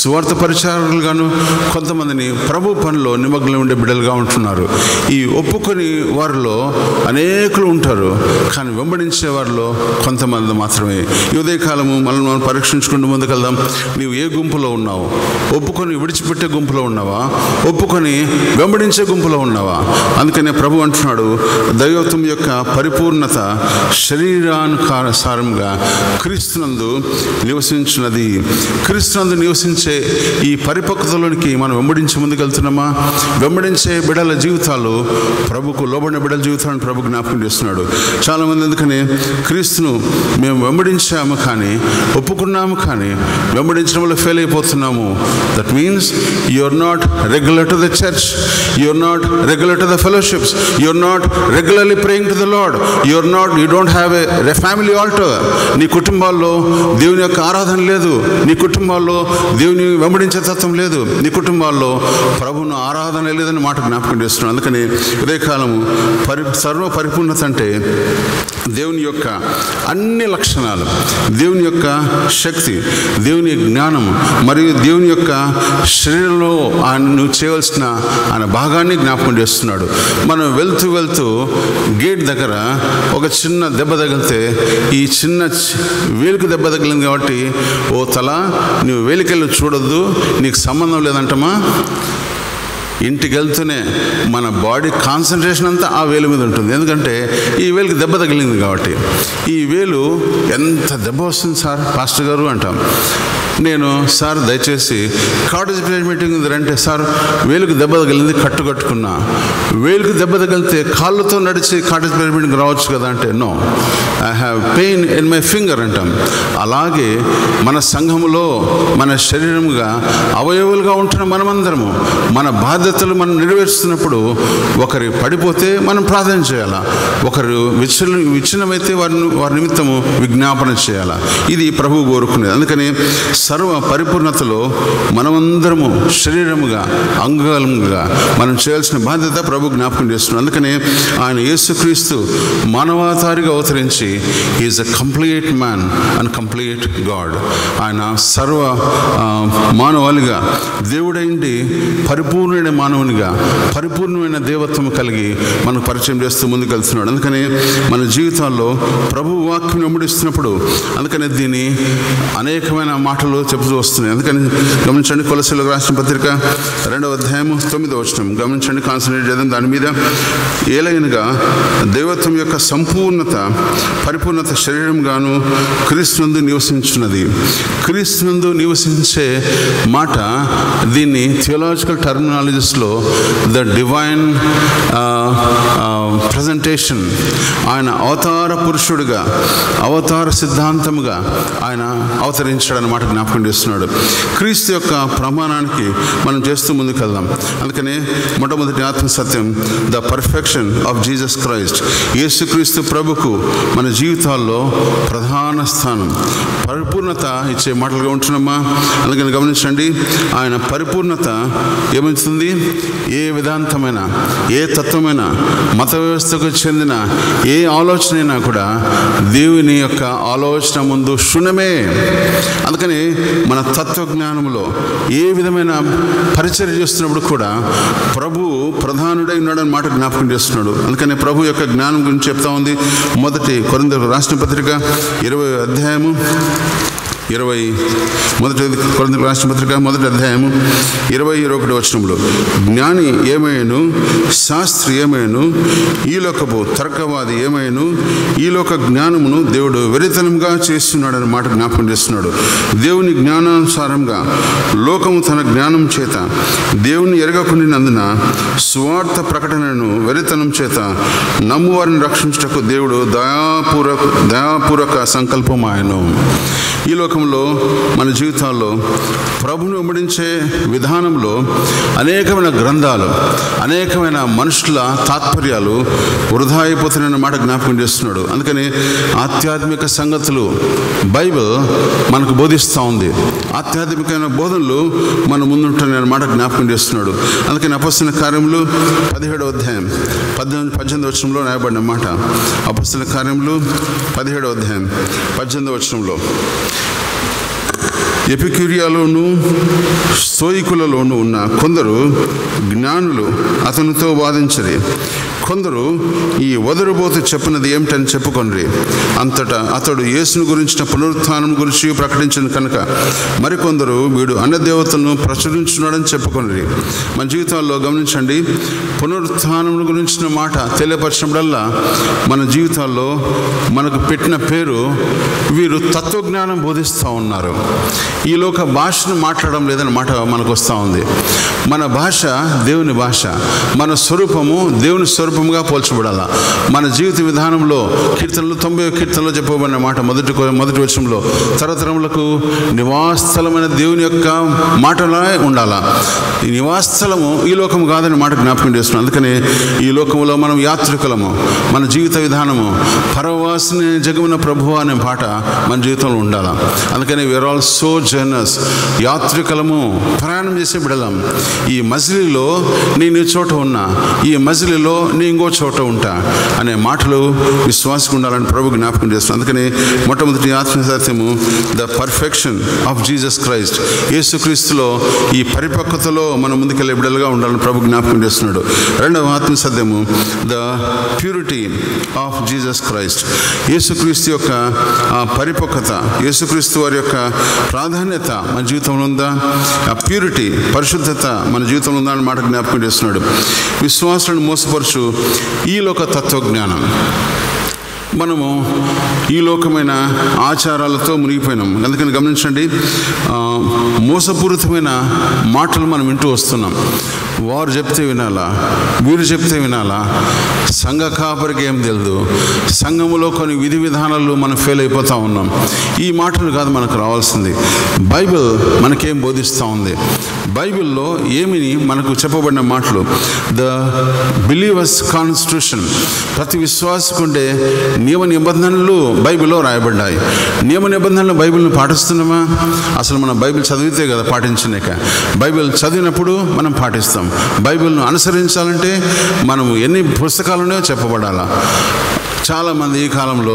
సువార్త పరిచారకులుగాను, కొంతమందిని ప్రభు పనిలో నిమగ్నం ఉండే బిడ్డలుగా ఉంటున్నారు. ఈ ఒప్పుకొని వారిలో అనేకులు ఉంటారు. కానీ వెంబడించే వారిలో కొంతమంది మాత్రమే. ఈ ఉదయకాలము మనం పరీక్షించుకుంటూ ముందుకెళ్దాం. నీవు ఏ గుంపులో ఉన్నావు? ఒప్పుకొని విడిచిపెట్టే గుంపులో ఉన్నావా? ఒప్పుకొని వెంబడించే గుంపులో ఉన్నావా? అందుకనే ప్రభు అంటున్నాడు, దైవత్వం యొక్క పరిపూర్ణత శరీరానుసారంగా క్రీస్తునందు నివసించున్నది. క్రీస్తునందు నివసించే ఈ పరిపక్వతలోనికి మనం వెంబడించి ముందుకెళ్తున్నామా? వెంబడించే బిడ్డల జీవితాలు ప్రభుకు లోబడిన బిడ్డల జీవితాలను ప్రభు జ్ఞాపకం చేస్తున్నాడు. చాలామంది ఎందుకని క్రీస్తును మేము వెంబడించాము కానీ, ఒప్పుకున్నాము కానీ వెంబడించడంలో ఫెయిల్ అయిపోతున్నాము. That means you are not regular to the church, you are not regular to the fellowships, you are not regularly praying to the Lord, you don't have a family altar. నీ కుటుంబాల్లో దేవుని యొక్క ఆరాధన లేదు, నీ కుటుంబాల్లో దేవుని వెంబడించే తత్వం లేదు, నీ కుటుంబాల్లో ప్రభువును ఆరాధన లేదని మాట జ్ఞాపకం చేస్తున్నాడు. అందుకని ఉదయకాలము సర్వ పరిపూర్ణత అంటే దేవుని యొక్క అన్ని లక్షణాలు, దేవుని యొక్క శక్తి, దేవుని జ్ఞానం మరియు దేవుని యొక్క శరీరంలో నువ్వు చేయవలసిన ఆయన భాగాన్ని జ్ఞాపకం చేస్తున్నాడు. మనం వెళ్తూ గేట్ దగ్గర ఒక చిన్న చిన్న దెబ్బ తగిలితే ఈ చిన్న వేలుకు దెబ్బ తగిలింది కాబట్టి ఓ తల నువ్వు వేలికెళ్ళి చూడొద్దు, నీకు సంబంధం లేదంటమా. ఇంటికి వెళ్తూనే మన బాడీ కాన్సన్ట్రేషన్ అంతా ఆ వేలు మీద ఉంటుంది. ఎందుకంటే ఈ వేలుకి దెబ్బ తగిలింది కాబట్టి. ఈ వేలు ఎంత దెబ్బ వస్తుంది సార్ పాస్టర్ గారు అంటాం. నేను సార్ దయచేసి కాటేజ్ ప్రేయర్ మీటింగ్ ఉంది అంటే, సార్ వేలుకి దెబ్బ తగిలింది కట్టుకున్నా. వేలుకి దెబ్బ తగిలితే కాళ్ళతో నడిచి కాటేజ్ ప్రేయర్ మీటింగ్ రావచ్చు కదా అంటే, no, I have pain in my finger అంటాం. అలాగే మన సంఘములో మన శరీరముగా అవయవులుగా ఉంటున్న మనమందరము మన బాధ్యతలు మనం నెరవేరుస్తున్నప్పుడు ఒకరి పడిపోతే మనం ప్రార్థన చేయాలా, ఒకరు విచ్ఛిన్నమైతే వారి నిమిత్తము విజ్ఞాపన చేయాలా. ఇది ప్రభువు కోరుకునేది. అందుకని సర్వ పరిపూర్ణతలో మనమందరము శరీరముగా అంగముగా మనం చేయాల్సిన బాధ్యత ప్రభు జ్ఞాపకం చేస్తున్నాం. అందుకని ఆయన యేసుక్రీస్తు మానవాధారిగా అవతరించి is a complete man and complete God. ఆయన సర్వ మానవాళిగా దేవుడైండి పరిపూర్ణమైన మానవునిగా పరిపూర్ణమైన దేవత్వం కలిగి మనకు పరిచయం చేస్తూ ముందుకు వెళ్తున్నాడు. అందుకని మన జీవితాల్లో ప్రభు వాక్యం వెంబడిస్తున్నప్పుడు, అందుకని దీన్ని అనేకమైన మాటలు చెబుతూ వస్తున్నాయి. అందుకని గమనించండి, కొలస్సీయులకు రాసిన పత్రిక 2వ అధ్యాయము 9వ వచనం గమనించండి, కాన్సన్ట్రేట్ చేద్దాం దాని మీద. ఏలైనగా దైవత్వం యొక్క సంపూర్ణత పరిపూర్ణత శరీరంగాను క్రీస్తునందు నివసించున్నది. క్రీస్తునందు నివసించే మాట, దీన్ని థియోలాజికల్ టర్మినాలజీస్లో ద డివైన్ ప్రజెంటేషన్, ఆయన అవతార పురుషుడిగా అవతార సిద్ధాంతముగా ఆయన అవతరించాడన్నమాట జ్ఞాపకం చేస్తున్నాడు. క్రీస్తు యొక్క ప్రమాణానికి మనం చేస్తూ ముందుకు వెళ్దాం. అందుకనే మొట్టమొదటి ఆత్మసత్యం, the perfection of Jesus Christ. యేసుక్రీస్తు ప్రభుకు మన జీవితాల్లో ప్రధాన స్థానం, పరిపూర్ణత ఇచ్చే మాటలుగా ఉంటున్నామా. అందుకని గమనించండి, ఆయన పరిపూర్ణత ఏమవుతుంది? ఏ వేదాంతమైన ఏ తత్వమైన మత వ్యవస్థకు చెందిన ఏ ఆలోచన అయినా కూడా దేవుని యొక్క ఆలోచన ముందు శూన్యమే. అందుకని మన తత్వజ్ఞానంలో ఏ విధమైన పరిచర్య చేస్తున్నప్పుడు కూడా ప్రభు ప్రధానుడై ఉన్నాడని మాట జ్ఞాపకం చేస్తున్నాడు. అందుకని ప్రభు యొక్క జ్ఞానం గురించి చెప్తా ఉంది. మొదటి కొరింథీయులకు రాసిన పత్రిక 20వ అధ్యాయము 1 అధ్యాయము 20-21 వచనంలో, జ్ఞాని ఏమైను, శాస్త్రి ఏమైను, ఈ లోకపు తర్కవాది ఏమైను, ఈ లోక జ్ఞానమును దేవుడు వెరితనంగా చేస్తున్నాడని మాట జ్ఞాపకం చేస్తున్నాడు. దేవుని జ్ఞానానుసారంగా లోకము తన జ్ఞానం చేత దేవుని ఎరగకుండినందున స్వార్థ ప్రకటనను వెరితనం చేత నమ్మువారిని రక్షించుటకు దేవుడు దయాపూర్వక సంకల్పం ఆయను. ఈ లోకంలో మన జీవితాల్లో ప్రభుని వెంబడించే విధానంలో అనేకమైన గ్రంథాలు, అనేకమైన మనుషుల తాత్పర్యాలు వృధా అయిపోతున్నాయన్న మాట జ్ఞాపకం చేస్తున్నాడు. అందుకని ఆధ్యాత్మిక సంగతులు బైబిల్ మనకు బోధిస్తూ ఉంది. ఆధ్యాత్మికమైన బోధనలు మన ముందుంటున్నాయన్న మాట జ్ఞాపకం చేస్తున్నాడు. అందుకని అపొస్తలుల కార్యములు 17వ అధ్యాయం 18వ వచనంలో రాయబడిన మాట. అపొస్తలుల కార్యములు 17వ అధ్యాయం 18వ వచనంలో, ఎపిక్యూరియాలోను స్తోయికులలోనూ ఉన్న కొందరు జ్ఞానులు అతనితో వాదించరి. కొందరు ఈ వదరుబోతు చెప్పినది ఏమిటని చెప్పుకొనిరి. అంతటా అతడు యేసును గురించిన పునరుత్థానం గురించి ప్రకటించిన కనుక మరికొందరు వీడు అన్యదేవతలను ప్రచురించున్నాడని చెప్పుకొనిరి. మన జీవితాల్లో గమనించండి, పునరుత్థానం గురించిన మాట తెలియపరచినప్పుడల్లా మన జీవితాల్లో మనకు పెట్టిన పేరు, వీరు తత్వజ్ఞానం బోధిస్తూ ఉన్నారు, ఈ లోక భాషను మాట్లాడడం లేదని మాట మనకు వస్తూ ఉంది. మన భాష దేవుని భాష, మన స్వరూపము దేవుని స్వరూపముగా పోల్చబడాల. మన జీవిత విధానంలో కీర్తనలు 90వ కీర్తనలో చెప్పబడిన మాట మొదటి వచనంలో, తరతరములకు నివాసస్థలమైన దేవుని యొక్క మాటలా ఉండాలా. ఈ నివాసస్థలము ఈ లోకము కాదని మాట జ్ఞాపకం చేస్తున్నాం. అందుకని ఈ లోకంలో మనం యాత్రికులము, మన జీవిత విధానము పరవాసిని జగమున ప్రభువా అనే పాట మన జీవితంలో ఉండాలా. అందుకని వీఆర్ ఆల్ సో జర్నర్స్, యాత్రికులము, ప్రయాణం చేసే బిడలం. ఈ మజిలీలో నేను చోట ఉన్నా, ఈ మజిలీలో ఉండి ఇంకో చోట ఉంటా అనే మాటలు విశ్వాసకు ఉండాలని ప్రభు జ్ఞాపకం చేస్తున్నాం. అందుకని మొట్టమొదటి ఆత్మీయ సత్యము the perfection of Jesus Christ. యేసుక్రీస్తులో ఈ పరిపక్వతలో మనం ముందుకెళ్ళే బిడ్డలుగా ఉండాలని ప్రభు జ్ఞాపకం చేస్తున్నాడు. రెండవ ఆత్మీయ సత్యము the purity of Jesus Christ. యేసుక్రీస్తు యొక్క పరిపక్వత, యేసుక్రీస్తు వారి యొక్క ప్రాధాన్యత మన జీవితంలో ఉందా? ఆ ప్యూరిటీ, పరిశుద్ధత మన జీవితంలో ఉందా అని మాట జ్ఞాపకం చేస్తున్నాడు. విశ్వాసులను మోసపరచు ఈ లోక తత్వజ్ఞానం. మనము ఈ లోకమైన ఆచారాలతో మునిగిపోయినాం. అందుకని గమనించండి, మోసపూరితమైన మాటలు మనం వింటూ వస్తున్నాం. వారు చెప్తే వినాలా, వీరు చెప్తే వినాలా, సంఘ కాపరికి ఏం తెలియదు, సంఘములో కొన్ని విధి విధానాలు మనం ఫెయిల్ అయిపోతూ ఉన్నాం. ఈ మాటలు కాదు మనకు రావాల్సింది. బైబిల్ మనకేం బోధిస్తూ ఉంది, బైబిల్లో ఏమిని మనకు చెప్పబడిన మాటలు. The believers constitution. ప్రతి విశ్వాసకుండే నియమ నిబంధనలు బైబిల్లో రాయబడ్డాయి. నియమ నిబంధనలు బైబిల్ని పాటిస్తున్నామా? అసలు మనం బైబిల్ చదివితే కదా పాటించలేక. బైబిల్ చదివినప్పుడు మనం పాటిస్తాం. బైబిల్ను అనుసరించాలంటే మనం ఎన్ని పుస్తకాలునో చెప్పబడాలా. చాలామంది ఈ కాలంలో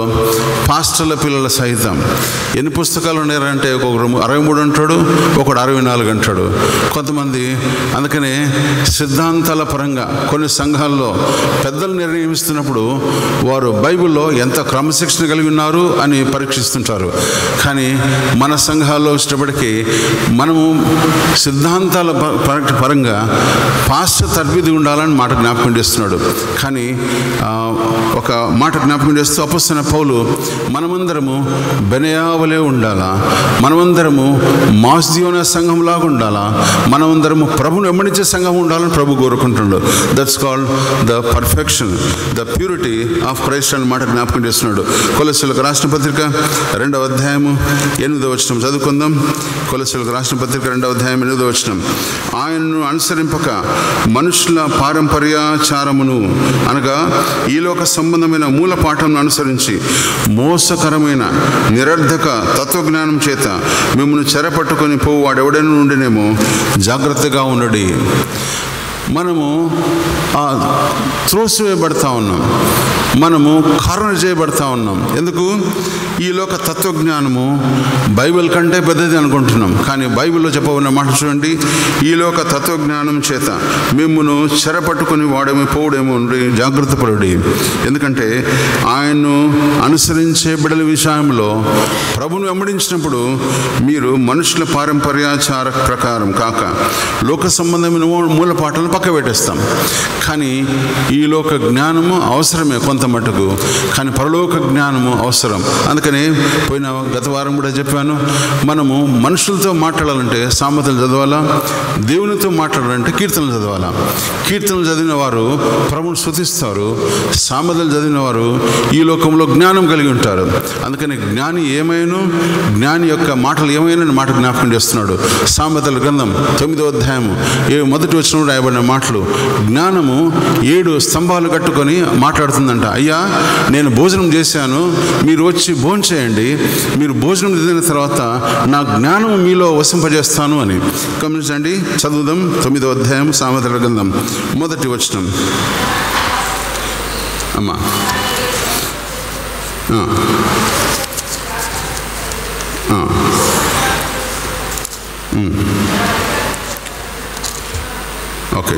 పాస్టర్ల పిల్లల సహితం ఎన్ని పుస్తకాలు ఉన్నారంటే ఒకరు 63 అంటాడు, ఒకడు 64 అంటాడు. కొంతమంది అందుకనే సిద్ధాంతాల పరంగా కొన్ని సంఘాల్లో పెద్దలు నిర్ణయిస్తున్నప్పుడు వారు బైబిల్లో ఎంత క్రమశిక్షణ కలిగి ఉన్నారు అని పరీక్షిస్తుంటారు. కానీ మన సంఘాల్లో వచ్చేటప్పటికీ మనము సిద్ధాంతాల పరంగా పాస్టర్ తర్బీదు ఉండాలని మాట జ్ఞాపకం చేస్తున్నాడు. కానీ ఒక మాట జ్ఞాపకం చేస్తూ అపొస్తలుడైన పౌలు మనమందరము బెనయావలే ఉండాలా, మనమందరము మాస్దియోన సంఘంలాగా ఉండాలా, మనమందరము ప్రభుని వెంబడించే సంఘం ఉండాలని ప్రభు కోరుకుంటున్నాడు. That's called the perfection, the purity of Christ అని మాట జ్ఞాపకం చేస్తున్నాడు. కొలస్సీయులకు రాసిన పత్రిక 2వ అధ్యాయము 8వ వచనం చదువుకుందాం. కొలస్సీయులకు రాసిన పత్రిక 2వ అధ్యాయం 8వ వచనం. ఆయనను అనుసరింపక మనుషుల పారంపర్యాచారమును అనగా ఈ లోక సంబంధమైన మూల పాఠం అనుసరించి మోసకరమైన నిరర్ధక తత్వజ్ఞానం చేత మిమ్మల్ని చెరపట్టుకొని పోవు వాడెవడైనా నుండినేమో జాగ్రత్తగా ఉండడి. మనము త్రోసివేయబడతా ఉన్నాం, మనము కారణ చేయబడతా ఉన్నాం. ఎందుకు? ఈ లోక తత్వజ్ఞానము బైబిల్ కంటే పెద్దది అనుకుంటున్నాం. కానీ బైబిల్లో చెప్పబడిన మాట చూడండి, ఈ లోక తత్వజ్ఞానం చేత మిమ్మును చెరపట్టుకుని వాడేమో పోవుడేమో జాగ్రత్త పడుడి. ఎందుకంటే ఆయన్ను అనుసరించే బిడ్డల విషయంలో ప్రభును వెంబడించినప్పుడు మీరు మనుషుల పారంపర్యాచార ప్రకారం కాక లోక సంబంధమైన మూల పాటలను పక్క పెట్టేస్తాం. కానీ ఈ లోక జ్ఞానము అవసరమే కొంత మటుకు, కానీ పరలోక జ్ఞానము అవసరం. అందుకని గత వారం కూడా చెప్పాను, మనము మనుషులతో మాట్లాడాలంటే సామెతలు చదవాలా, దేవునితో మాట్లాడాలంటే కీర్తనలు చదవాలా. కీర్తనలు చదివిన వారు ప్రభువును స్తుతిస్తారు, సామెతలు చదివిన వారు ఈ లోకంలో జ్ఞానం కలిగి ఉంటారు. అందుకని జ్ఞాని ఏమైనా, జ్ఞాని యొక్క మాటలు ఏమైనా మాట జ్ఞాపకం చేస్తున్నాడు. సామెతల గ్రంథం 9వ అధ్యాయము 1వ వచనంలో రాయబడిన మాటలు, జ్ఞానము 7 స్తంభాలు కట్టుకొని మాట్లాడుతుందంట. అయ్యా, నేను భోజనం చేశాను, మీరు వచ్చి భోజనం చేయండి, మీరు భోజనం చేసిన తర్వాత నా జ్ఞానం మీలో వసింపజేస్తాను అని. గమనించండి, చదువుదాం. 9వ అధ్యాయం సామెతల గ్రంథం 1వ వచనం. అమ్మా ఓకే,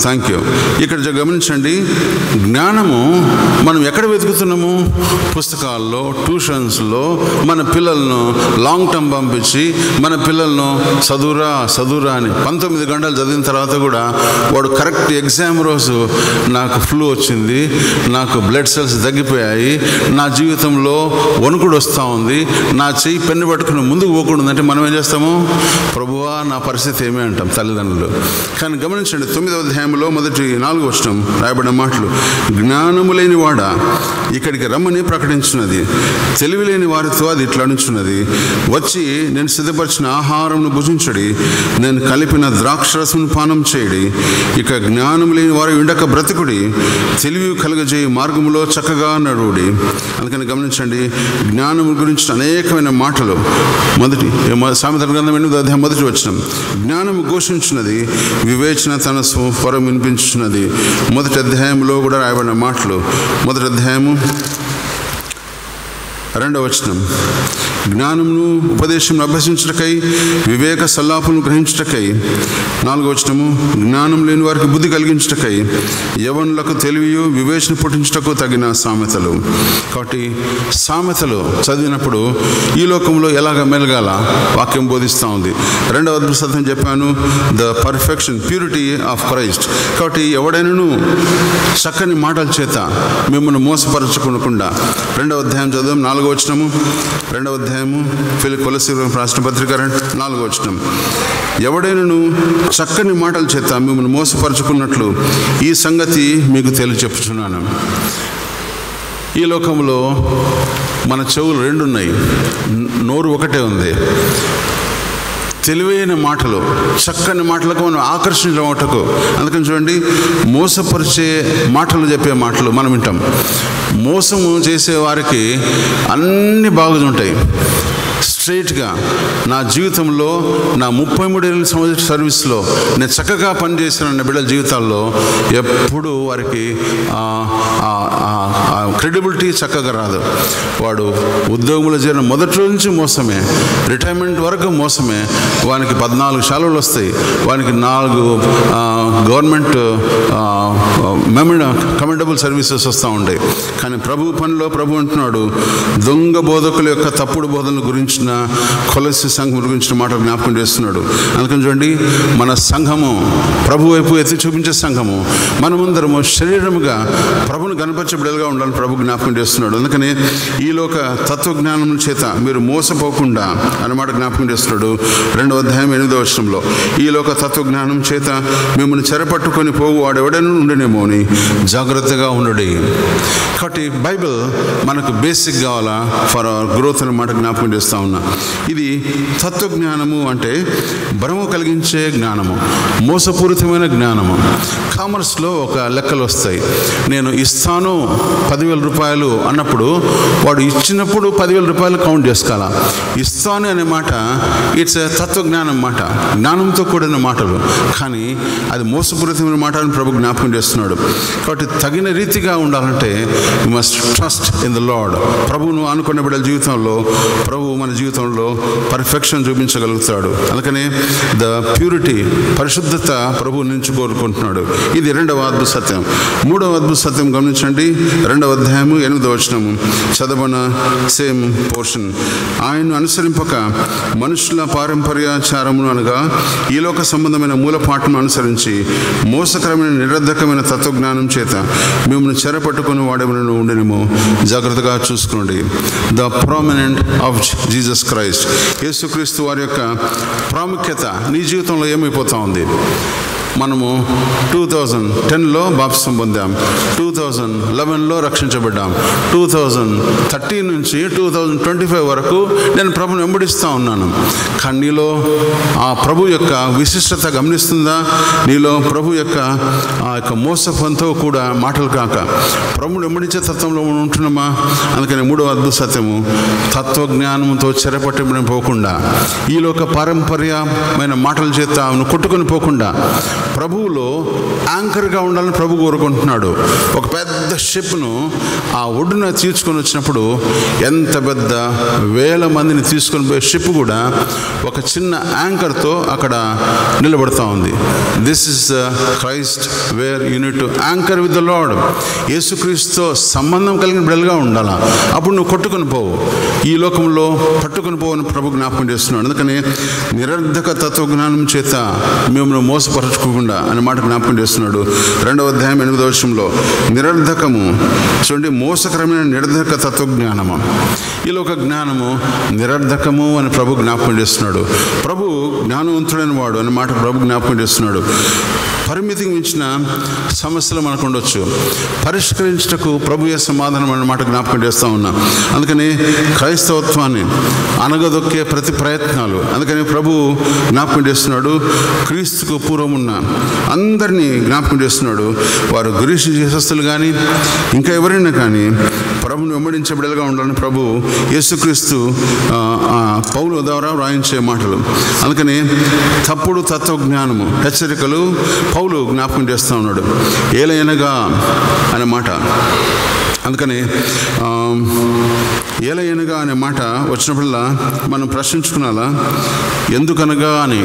థ్యాంక్ యూ. ఇక్కడ గమనించండి, జ్ఞానము మనం ఎక్కడ వెతుకుతున్నాము? పుస్తకాల్లో, ట్యూషన్స్లో. మన పిల్లలను లాంగ్ టర్మ్ పంపించి మన పిల్లలను చదువురా అని 19 గంటలు చదివిన తర్వాత కూడా వాడు కరెక్ట్ ఎగ్జామ్ రోజు నాకు ఫ్లూ వచ్చింది, నాకు బ్లడ్ సెల్స్ తగ్గిపోయాయి, నా జీవితంలో వణుకుడు వస్తూ ఉంది, నా చెయ్యి పెన్ను పట్టుకుని ముందుకు పోకూడదు అంటే మనం ఏం చేస్తాము? ప్రభువా నా పరిస్థితి ఏమీ అంటాం తల్లిదండ్రులు. కానీ గమనించండి, 9వ అధ్యాయంలో 4వ వచనం రాయబడిన మాటలు, జ్ఞానము లేనివాడా ఇక్కడికి రమ్మని ప్రకటించున్నది. తెలివిలేని వారితో అది ఇట్లా అనుచున్నది, వచ్చి నేను సిద్ధపరిచిన ఆహారంను భుజించడి, నేను కలిపిన ద్రాక్షరసమును పానం చేయడి. ఇక జ్ఞానం లేని వారు ఉండక బ్రతుకుడి, తెలివి కలుగజేయి మార్గములో చక్కగా నడువుడి. అందుకని గమనించండి, జ్ఞానం గురించి అనేకమైన మాటలు. సామెతల గ్రంథం 8వ అధ్యాయం 1వ వచనం, జ్ఞానము ఘోషించున్నది, వివేచన తన స్వరం వినిపించున్నది. 1వ అధ్యాయంలో కూడా రాయబడిన మాటలు. 1వ అధ్యాయము 2వ వచనం, జ్ఞానమును ఉపదేశం అభ్యసించుటకై, వివేక సల్లాపులను గ్రహించుటకై. 4వ వచనము, జ్ఞానం లేని వారికి బుద్ధి కలిగించుటకై, యవనులకు తెలివియు వివేచన పుట్టించుటకు తగిన సామెతలు. కాబట్టి సామెతలు చదివినప్పుడు ఈ లోకంలో ఎలాగ మెలగాల వాక్యం బోధిస్తూ ఉంది. 2వ అద్భుత సత్యం చెప్పాను, the perfection, purity of Christ. కాబట్టి ఎవడైనాను చక్కని మాటల చేత మిమ్మల్ని మోసపరచుకోకుండా 2వ అధ్యాయం చదువు 4వ వచనము, 2వ అధ్యాయము కొలస్సీయులకు రాసిన పత్రిక 4వ వచనం, ఎవడైనాను చక్కని మాటల చేత మిమ్మల్ని మోసపరచుకున్నట్లు ఈ సంగతి మీకు తెలియచెప్పుచున్నాను. ఈ లోకంలో మన చెవులు 2 ఉన్నాయి, నోరు ఒకటే ఉంది. తెలివైన మాటలు, చక్కని మాటలకు మనం ఆకర్షించటకు. అందుకని చూడండి, మోసపరిచే మాటలు చెప్పే మాటలు మనం వింటాం. మోసము చేసే వారికి అన్నీ బాగుంటాయి. స్ట్రైట్గా నా జీవితంలో, నా 33 సంవత్సరాల సర్వీస్లో నేను చక్కగా పనిచేసిన బిడ్డల జీవితాల్లో ఎప్పుడు వారికి క్రెడిబిలిటీ చక్కగా రాదు. వాడు ఉద్యోగంలో చేరిన మొదటి నుంచి మోసమే, రిటైర్మెంట్ వరకు మోసమే. వానికి 14 శాలలు వస్తాయి, వానికి 4 గవర్నమెంట్ కమెండబుల్ సర్వీసెస్ వస్తూ ఉంటాయి. కానీ ప్రభు పనిలో ప్రభు అంటున్నాడు, దొంగ బోధకుల యొక్క తప్పుడు బోధనల గురించిన కొలస్సీ సంఘం గురించిన మాట జ్ఞాపకం చేస్తున్నాడు. అందుకని చూడండి, మన సంఘము ప్రభు వైపు ఎత్తి చూపించే సంఘము, మనమందరము శరీరముగా ప్రభుని కనపరిచే బిడ్డలుగా ఉండాలని ప్రభు జ్ఞాపకం చేస్తున్నాడు. అందుకని ఈ లోక తత్వజ్ఞానం చేత మీరు మోసపోకుండా అన్నమాట జ్ఞాపకం చేస్తున్నాడు. 2వ అధ్యాయం 8వ వచనంలో, ఈ లోక తత్వజ్ఞానం చేత మిమ్మల్ని చెరపట్టుకొని పోవు వాడెవడైనా ఉండనేమో అని జాగ్రత్తగా ఉండడి. కాబట్టి బైబిల్ మనకు బేసిక్ కావాలా ఫర్ అవర్ గ్రోత్ అన్నమాట జ్ఞాపకం చేస్తూ ఉన్నా. ఇది తత్వజ్ఞానము అంటే భ్రమ కలిగించే జ్ఞానము, మోసపూరితమైన జ్ఞానము. కామర్స్లో ఒక లెక్కలు వస్తాయి. నేను ఇస్తాను 10,000 రూపాయలు అన్నప్పుడు వాడు ఇచ్చినప్పుడు 10,000 రూపాయలు కౌంట్ చేసుకోవాలా. ఇస్తాను అనే మాట ఇట్స్ తత్వజ్ఞానం మాట, జ్ఞానంతో కూడిన మాటలు. కానీ అది మోసపూరితమైన మాట అని ప్రభు జ్ఞాపకం చేస్తున్నాడు. కాబట్టి తగిన రీతిగా ఉండాలంటే you must trust in the lord. ప్రభువును అనుకున్న బిడ్డల జీవితంలో ప్రభు మన జీవితంలో పర్ఫెక్షన్ చూపించగలుగుతాడు. అందుకనే ద ప్యూరిటీ, పరిశుద్ధత ప్రభు నుంచి కోరుకుంటున్నాడు. ఇది 2వ అద్భుత సత్యం. 3వ అద్భుత సత్యం గమనించండి, 2వ అధ్యాయము 8వ వచనము చదవన సేమ్ పోర్షన్. ఆయన్ను అనుసరింపక మనుషుల పారంపర్యాచారమును అనగా ఈ లోక సంబంధమైన మూలపాఠను అనుసరించి మోసకరమైన నిరర్ధకమైన తత్వజ్ఞానం చేత మిమ్మల్ని చెరపట్టుకుని వాడేమని ఉండనేమో జాగ్రత్తగా చూసుకోండి. The prominent of Jesus Christ, యేసుక్రీస్తు వారి యొక్క ప్రాముఖ్యత నీ జీవితంలో ఏమైపోతా ఉంది? మనము 2010లో బాప్తిసం పొందాం, 2011లో రక్షించబడ్డాం, 2013 నుంచి 2025 వరకు నేను ప్రభుని వెంబడిస్తూ ఉన్నాను. కానీ నీలో ఆ ప్రభు యొక్క విశిష్టత గమనిస్తుందా? నీలో ప్రభు యొక్క ఆ యొక్క మోసపంతో కూడా మాటలు కాక ప్రభుని వెంబడించే తత్వంలో ఉంటున్నామా? అందుకని 3వ అద్భుత సత్యము, తత్వజ్ఞానంతో చెరపట్టబడి పోకుండా, ఈలోక పారంపర్యమైన మాటల చేత కొట్టుకొని పోకుండా ప్రభువులో యాంకర్గా ఉండాలని ప్రభు కోరుకుంటున్నాడు. ఒక పెద్ద షిప్ను ఆ ఒడ్డున తీసుకొని వచ్చినప్పుడు ఎంత పెద్ద 1000 మందిని తీసుకొని పోయే షిప్ కూడా ఒక చిన్న యాంకర్తో అక్కడ నిలబడుతూ ఉంది. This is Christ where you need to anchor with the Lord. యేసుక్రీస్తుతో సంబంధం కలిగిన బిడ్డలుగా ఉండాలా, అప్పుడు నువ్వు కొట్టుకొని పోవు, ఈ లోకంలో పట్టుకొని పోవని ప్రభు జ్ఞాపకం చేస్తున్నాడు. అందుకని నిరర్ధక తత్వజ్ఞానం చేత మిమ్మల్ని మోసపరచుకో గుండా అనే మాట జ్ఞాపకం చేస్తున్నాడు. 2వ అధ్యాయం 8వ వచనంలో నిరర్ధకము, చూడండి, మోసకరమైన నిరర్ధక తత్వజ్ఞానము, ఈ లోక జ్ఞానము నిరర్ధకము అని ప్రభు జ్ఞాపకం చేస్తున్నాడు. ప్రభు జ్ఞానవంతుడైన వాడు అనే మాట ప్రభు జ్ఞాపకం చేస్తున్నాడు. పరిమితికి మించిన సమస్యలు మనకు ఉండొచ్చు, పరిష్కరించటకు ప్రభుయే సమాధానం అన్నమాట జ్ఞాపకం చేస్తూ ఉన్నా. అందుకని క్రైస్తవత్వాన్ని అనగదొక్కే ప్రతి ప్రయత్నాలు, అందుకని ప్రభు జ్ఞాపకం చేస్తున్నాడు. క్రీస్తుకు పూర్వం ఉన్న అందరినీ జ్ఞాపకం చేస్తున్నాడు. వారు గ్రీసు దేశస్తులు కానీ ఇంకా ఎవరైనా కానీ ప్రభుని వెంబడించే బిడ్డలుగా ఉండాలని ప్రభు యేసుక్రీస్తు పౌలు ద్వారా వ్రాయించే మాటలు. అందుకని తప్పుడు తత్వజ్ఞానము హెచ్చరికలు పౌలు జ్ఞాపకం చేస్తూ ఉన్నాడు. ఏలయనగా అనే మాట, అందుకని ఏలయనగా అనే మాట వచ్చినప్పుడల్లా మనం ప్రశ్నించుకున్నాలా, ఎందుకనగా అని,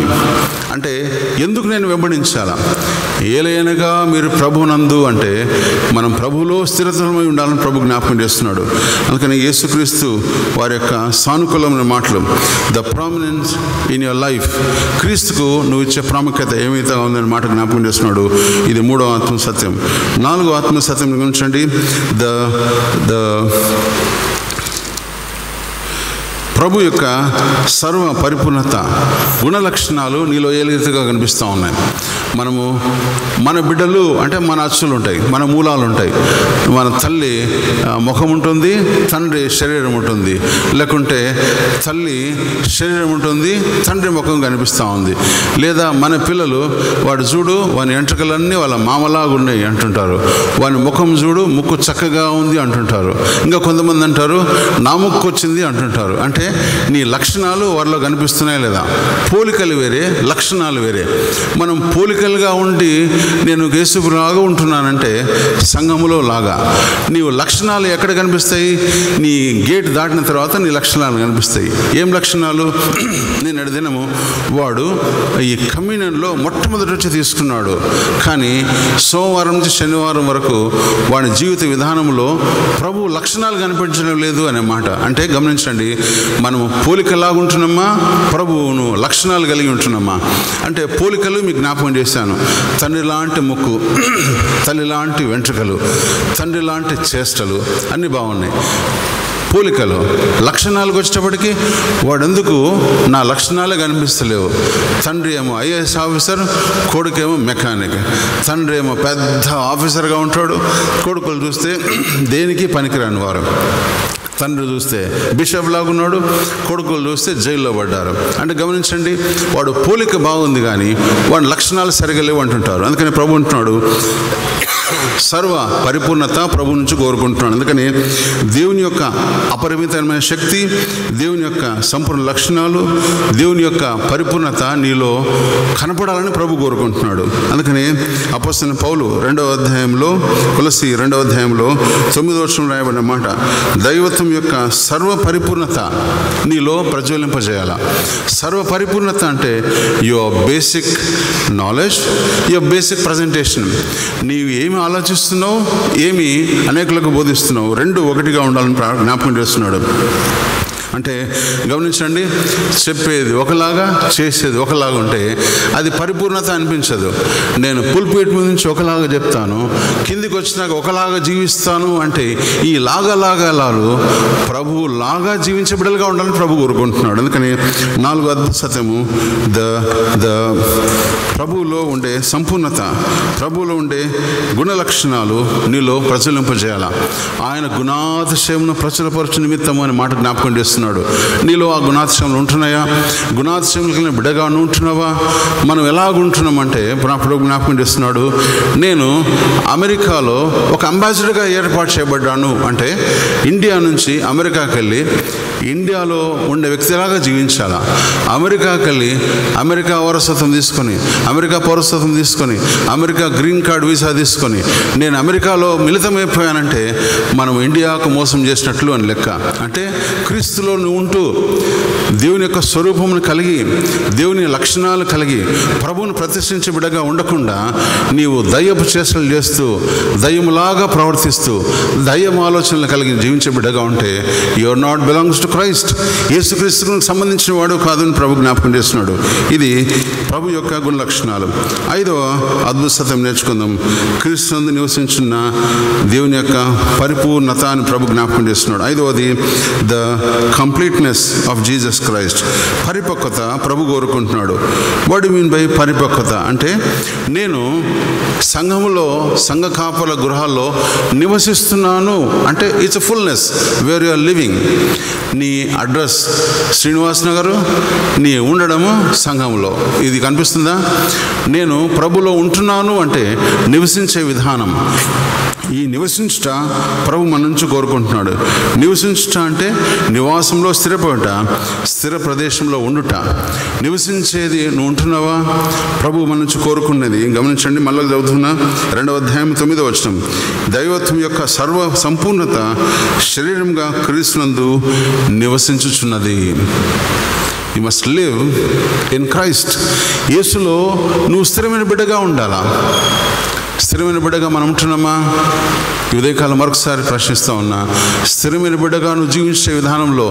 అంటే ఎందుకు నేను వెంబడించాలా? ఏలయనగా మీరు ప్రభునందు అంటే మనం ప్రభువులో స్థిరతరమై ఉండాలని ప్రభు జ్ఞాపకం చేస్తున్నాడు. అందుకని యేసుక్రీస్తు వారి యొక్క సానుకూలమైన మాటలు, the prominence in your life, క్రీస్తుకు నువ్వు ఇచ్చే ప్రాముఖ్యత ఏమైతే ఉందని మాట జ్ఞాపకం చేస్తున్నాడు. ఇది 3వ ఆత్మసత్యం. 4వ ఆత్మసత్యం గురించండి, ప్రభు యొక్క సర్వ పరిపూర్ణత గుణలక్షణాలు నీలో ఏ రీతిగా కనిపిస్తూ ఉన్నాయి. మనము మన బిడ్డలు అంటే మన అచ్చులు ఉంటాయి, మన మూలాలు ఉంటాయి. మన తల్లి ముఖం ఉంటుంది, తండ్రి శరీరం ఉంటుంది, లేకుంటే తల్లి శరీరం ఉంటుంది, తండ్రి ముఖం కనిపిస్తూ ఉంది. లేదా మన పిల్లలు, వాడు చూడు వాని ఎంట్రుకలన్నీ వాళ్ళ మామలాగా ఉన్నాయి అంటుంటారు, వాని ముఖం చూడు ముక్కు చక్కగా ఉంది అంటుంటారు. ఇంకా కొంతమంది అంటారు నా ముక్కు వచ్చింది అంటుంటారు. అంటే నీ లక్షణాలు వారిలో కనిపిస్తున్నాయి లేదా? పోలికలు వేరే, లక్షణాలు వేరే. మనం పోలికలుగా ఉండి నేను యేసులాగా ఉంటున్నానంటే సంఘములో లాగా. నీవు లక్షణాలు ఎక్కడ కనిపిస్తాయి? నీ గేట్ దాటిన తర్వాత నీ లక్షణాలు కనిపిస్తాయి. ఏం లక్షణాలు? నేను అడిగినము వాడు ఈ కమ్యూనియన్లో మొట్టమొదటి వచ్చి తీసుకున్నాడు, కానీ సోమవారం నుంచి శనివారం వరకు వాడి జీవిత విధానంలో ప్రభు లక్షణాలు కనిపించడం లేదు అనే మాట. అంటే గమనించండి, మనము పోలికలాగా ఉంటున్నామా, ప్రభువును లక్షణాలు కలిగి ఉంటున్నామా? అంటే పోలికలు మీకు జ్ఞాపకం చేశాను. తండ్రి లాంటి ముక్కు, తల్లి లాంటి వెంట్రుకలు, తండ్రి లాంటి చేష్టలు అన్నీ బాగున్నాయి. పోలికలు. లక్షణాలకు వచ్చేటప్పటికి వాడెందుకు నా లక్షణాలే కనిపిస్తలేవు. తండ్రి ఏమో ఐఏఎస్ ఆఫీసర్, కొడుకేమో మెకానిక్. తండ్రి ఏమో పెద్ద ఆఫీసర్గా ఉంటాడు, కొడుకులు చూస్తే దేనికి పనికిరాని వారు. తండ్రి చూస్తే బిషప్ లాగున్నాడు, కొడుకులు చూస్తే జైల్లో పడ్డారు. అంటే గమనించండి, వాడు పోలిక బాగుంది కానీ వాడి లక్షణాలు సరిగా లేవు అంటుంటారు. అందుకని ప్రభు అంటున్నాడు సర్వ పరిపూర్ణత ప్రభు నుంచి కోరుకుంటున్నాడు. అందుకని దేవుని యొక్క అపరిమితమైన శక్తి, దేవుని యొక్క సంపూర్ణ లక్షణాలు, దేవుని యొక్క పరిపూర్ణత నీలో కనపడాలని ప్రభు కోరుకుంటున్నాడు. అందుకని అపోస్తలుడైన పౌలు 2వ అధ్యాయంలో, కొలస్సీ 2వ అధ్యాయంలో 9వ వచనం రాయబడిన మాట, దైవత్వం యొక్క సర్వ పరిపూర్ణత నీలో ప్రజ్వలింపజేయాల. సర్వ పరిపూర్ణత అంటే your basic knowledge, your basic presentation. నీవు ఏమి ఆలోచిస్తున్నావు, ఏమి అనేకులకు బోధిస్తున్నావు, రెండు ఒకటిగా ఉండాలని జ్ఞాపకం చేస్తున్నాడు. అంటే గమనించండి, చెప్పేది ఒకలాగా చేసేది ఒకలాగా ఉంటే అది పరిపూర్ణత అనిపించదు. నేను పుల్పిట్ మీద నుంచి ఒకలాగా చెప్తాను, కిందికి వచ్చినాక ఒకలాగా జీవిస్తాను అంటే ఈ లాగాలు ప్రభువు లాగా జీవించే బిడ్డలుగా ఉండాలని ప్రభు కోరుకుంటున్నాడు. అందుకని 4వ అద్భుత సత్యము, ద ప్రభువులో ఉండే సంపూర్ణత, ప్రభువులో ఉండే గుణ లక్షణాలు నీలో ప్రచురింపజేయాల. ఆయన గుణాతిశయమును ప్రచురపరచు నిమిత్తము అనే మాట జ్ఞాపకం చేస్తున్నాడు. నీలో ఆ గుణాతిశయములు ఉంటున్నాయా? గుణాతిశయములు కలిగిన బిడ్డగా ఉంటున్నావా? మనం ఎలాగుంటున్నామంటే ప్రభు జ్ఞాపకం చేస్తున్నాడు, నేను అమెరికాలో ఒక అంబాసిడర్గా ఏర్పాటు చేయబడ్డాను. అంటే ఇండియా నుంచి అమెరికాకి వెళ్ళి ఇండియాలో ఉండే వ్యక్తిలాగా జీవించాలా. అమెరికాకి వెళ్ళి అమెరికా వారసత్వం తీసుకొని, అమెరికా పౌరసత్వం తీసుకొని, అమెరికా గ్రీన్ కార్డ్ వీసా తీసుకొని నేను అమెరికాలో మిళితమైపోయానంటే మనం ఇండియాకు మోసం చేసినట్లు అని లెక్క. అంటే క్రీస్తులో స్థితిలో నువ్వు ఉంటూ దేవుని యొక్క స్వరూపమును కలిగి దేవుని లక్షణాలు కలిగి ప్రభువును ప్రతిష్ఠించే బిడ్డగా ఉండకుండా నీవు దయ్యపు చేష్టలు చేస్తూ దయ్యములాగా ప్రవర్తిస్తూ దయ్యం ఆలోచనలు కలిగి జీవించే బిడ్డగా ఉంటే you are not belongs to Christ. యేసుక్రీస్తుకు సంబంధించిన వాడు కాదని ప్రభు జ్ఞాపకం చేస్తున్నాడు. ఇది ప్రభు యొక్క గుణ లక్షణాలు. 5వ అద్భుత సత్యం నేర్చుకుందాం. క్రీస్తునందు నివసించున్న దేవుని యొక్క పరిపూర్ణత అని ప్రభు జ్ఞాపకం చేస్తున్నాడు. 5వది the completeness of Jesus Christ. పరిపక్వత ప్రభు కోరుకుంటున్నాడు. వాట్ యు మీన్ బై పరిపక్వత అంటే, నేను సంఘములో సంఘ కాపల గృహాల్లో నివసిస్తున్నాను అంటే it's a fullness where you are living. నీ అడ్రస్ శ్రీనివాస్ నగరు, నీ ఉండడము సంఘంలో. ఇది కనిపిస్తుందా? నేను ప్రభులో ఉంటున్నాను అంటే నివసించే విధానం. ఈ నివసించుట ప్రభు మన నుంచి కోరుకుంటున్నాడు. నివసించుట అంటే నివాసంలో స్థిరపడుట, స్థిర ప్రదేశంలో ఉండుట. నివసించేది నువ్వు ఉంటున్నావా? ప్రభు మన నుంచి కోరుకున్నది గమనించండి. మళ్ళీ చదువుతున్నా 2వ అధ్యాయం 9వ వచనం. దైవత్వం యొక్క సర్వ సంపూర్ణత శరీరంగా క్రీస్తునందు నివసించుచున్నది. You must live in Christ. యేసులో నువ్వు స్థిరమైన బిడ్డగా ఉండాలా. స్థిరమైన బిడ్డగా మనం ఉంటున్నామా? ఉదయకాలం మరొకసారి ప్రశ్నిస్తూ ఉన్నా. స్థిరమైన బిడ్డగా నువ్వు జీవించే విధానంలో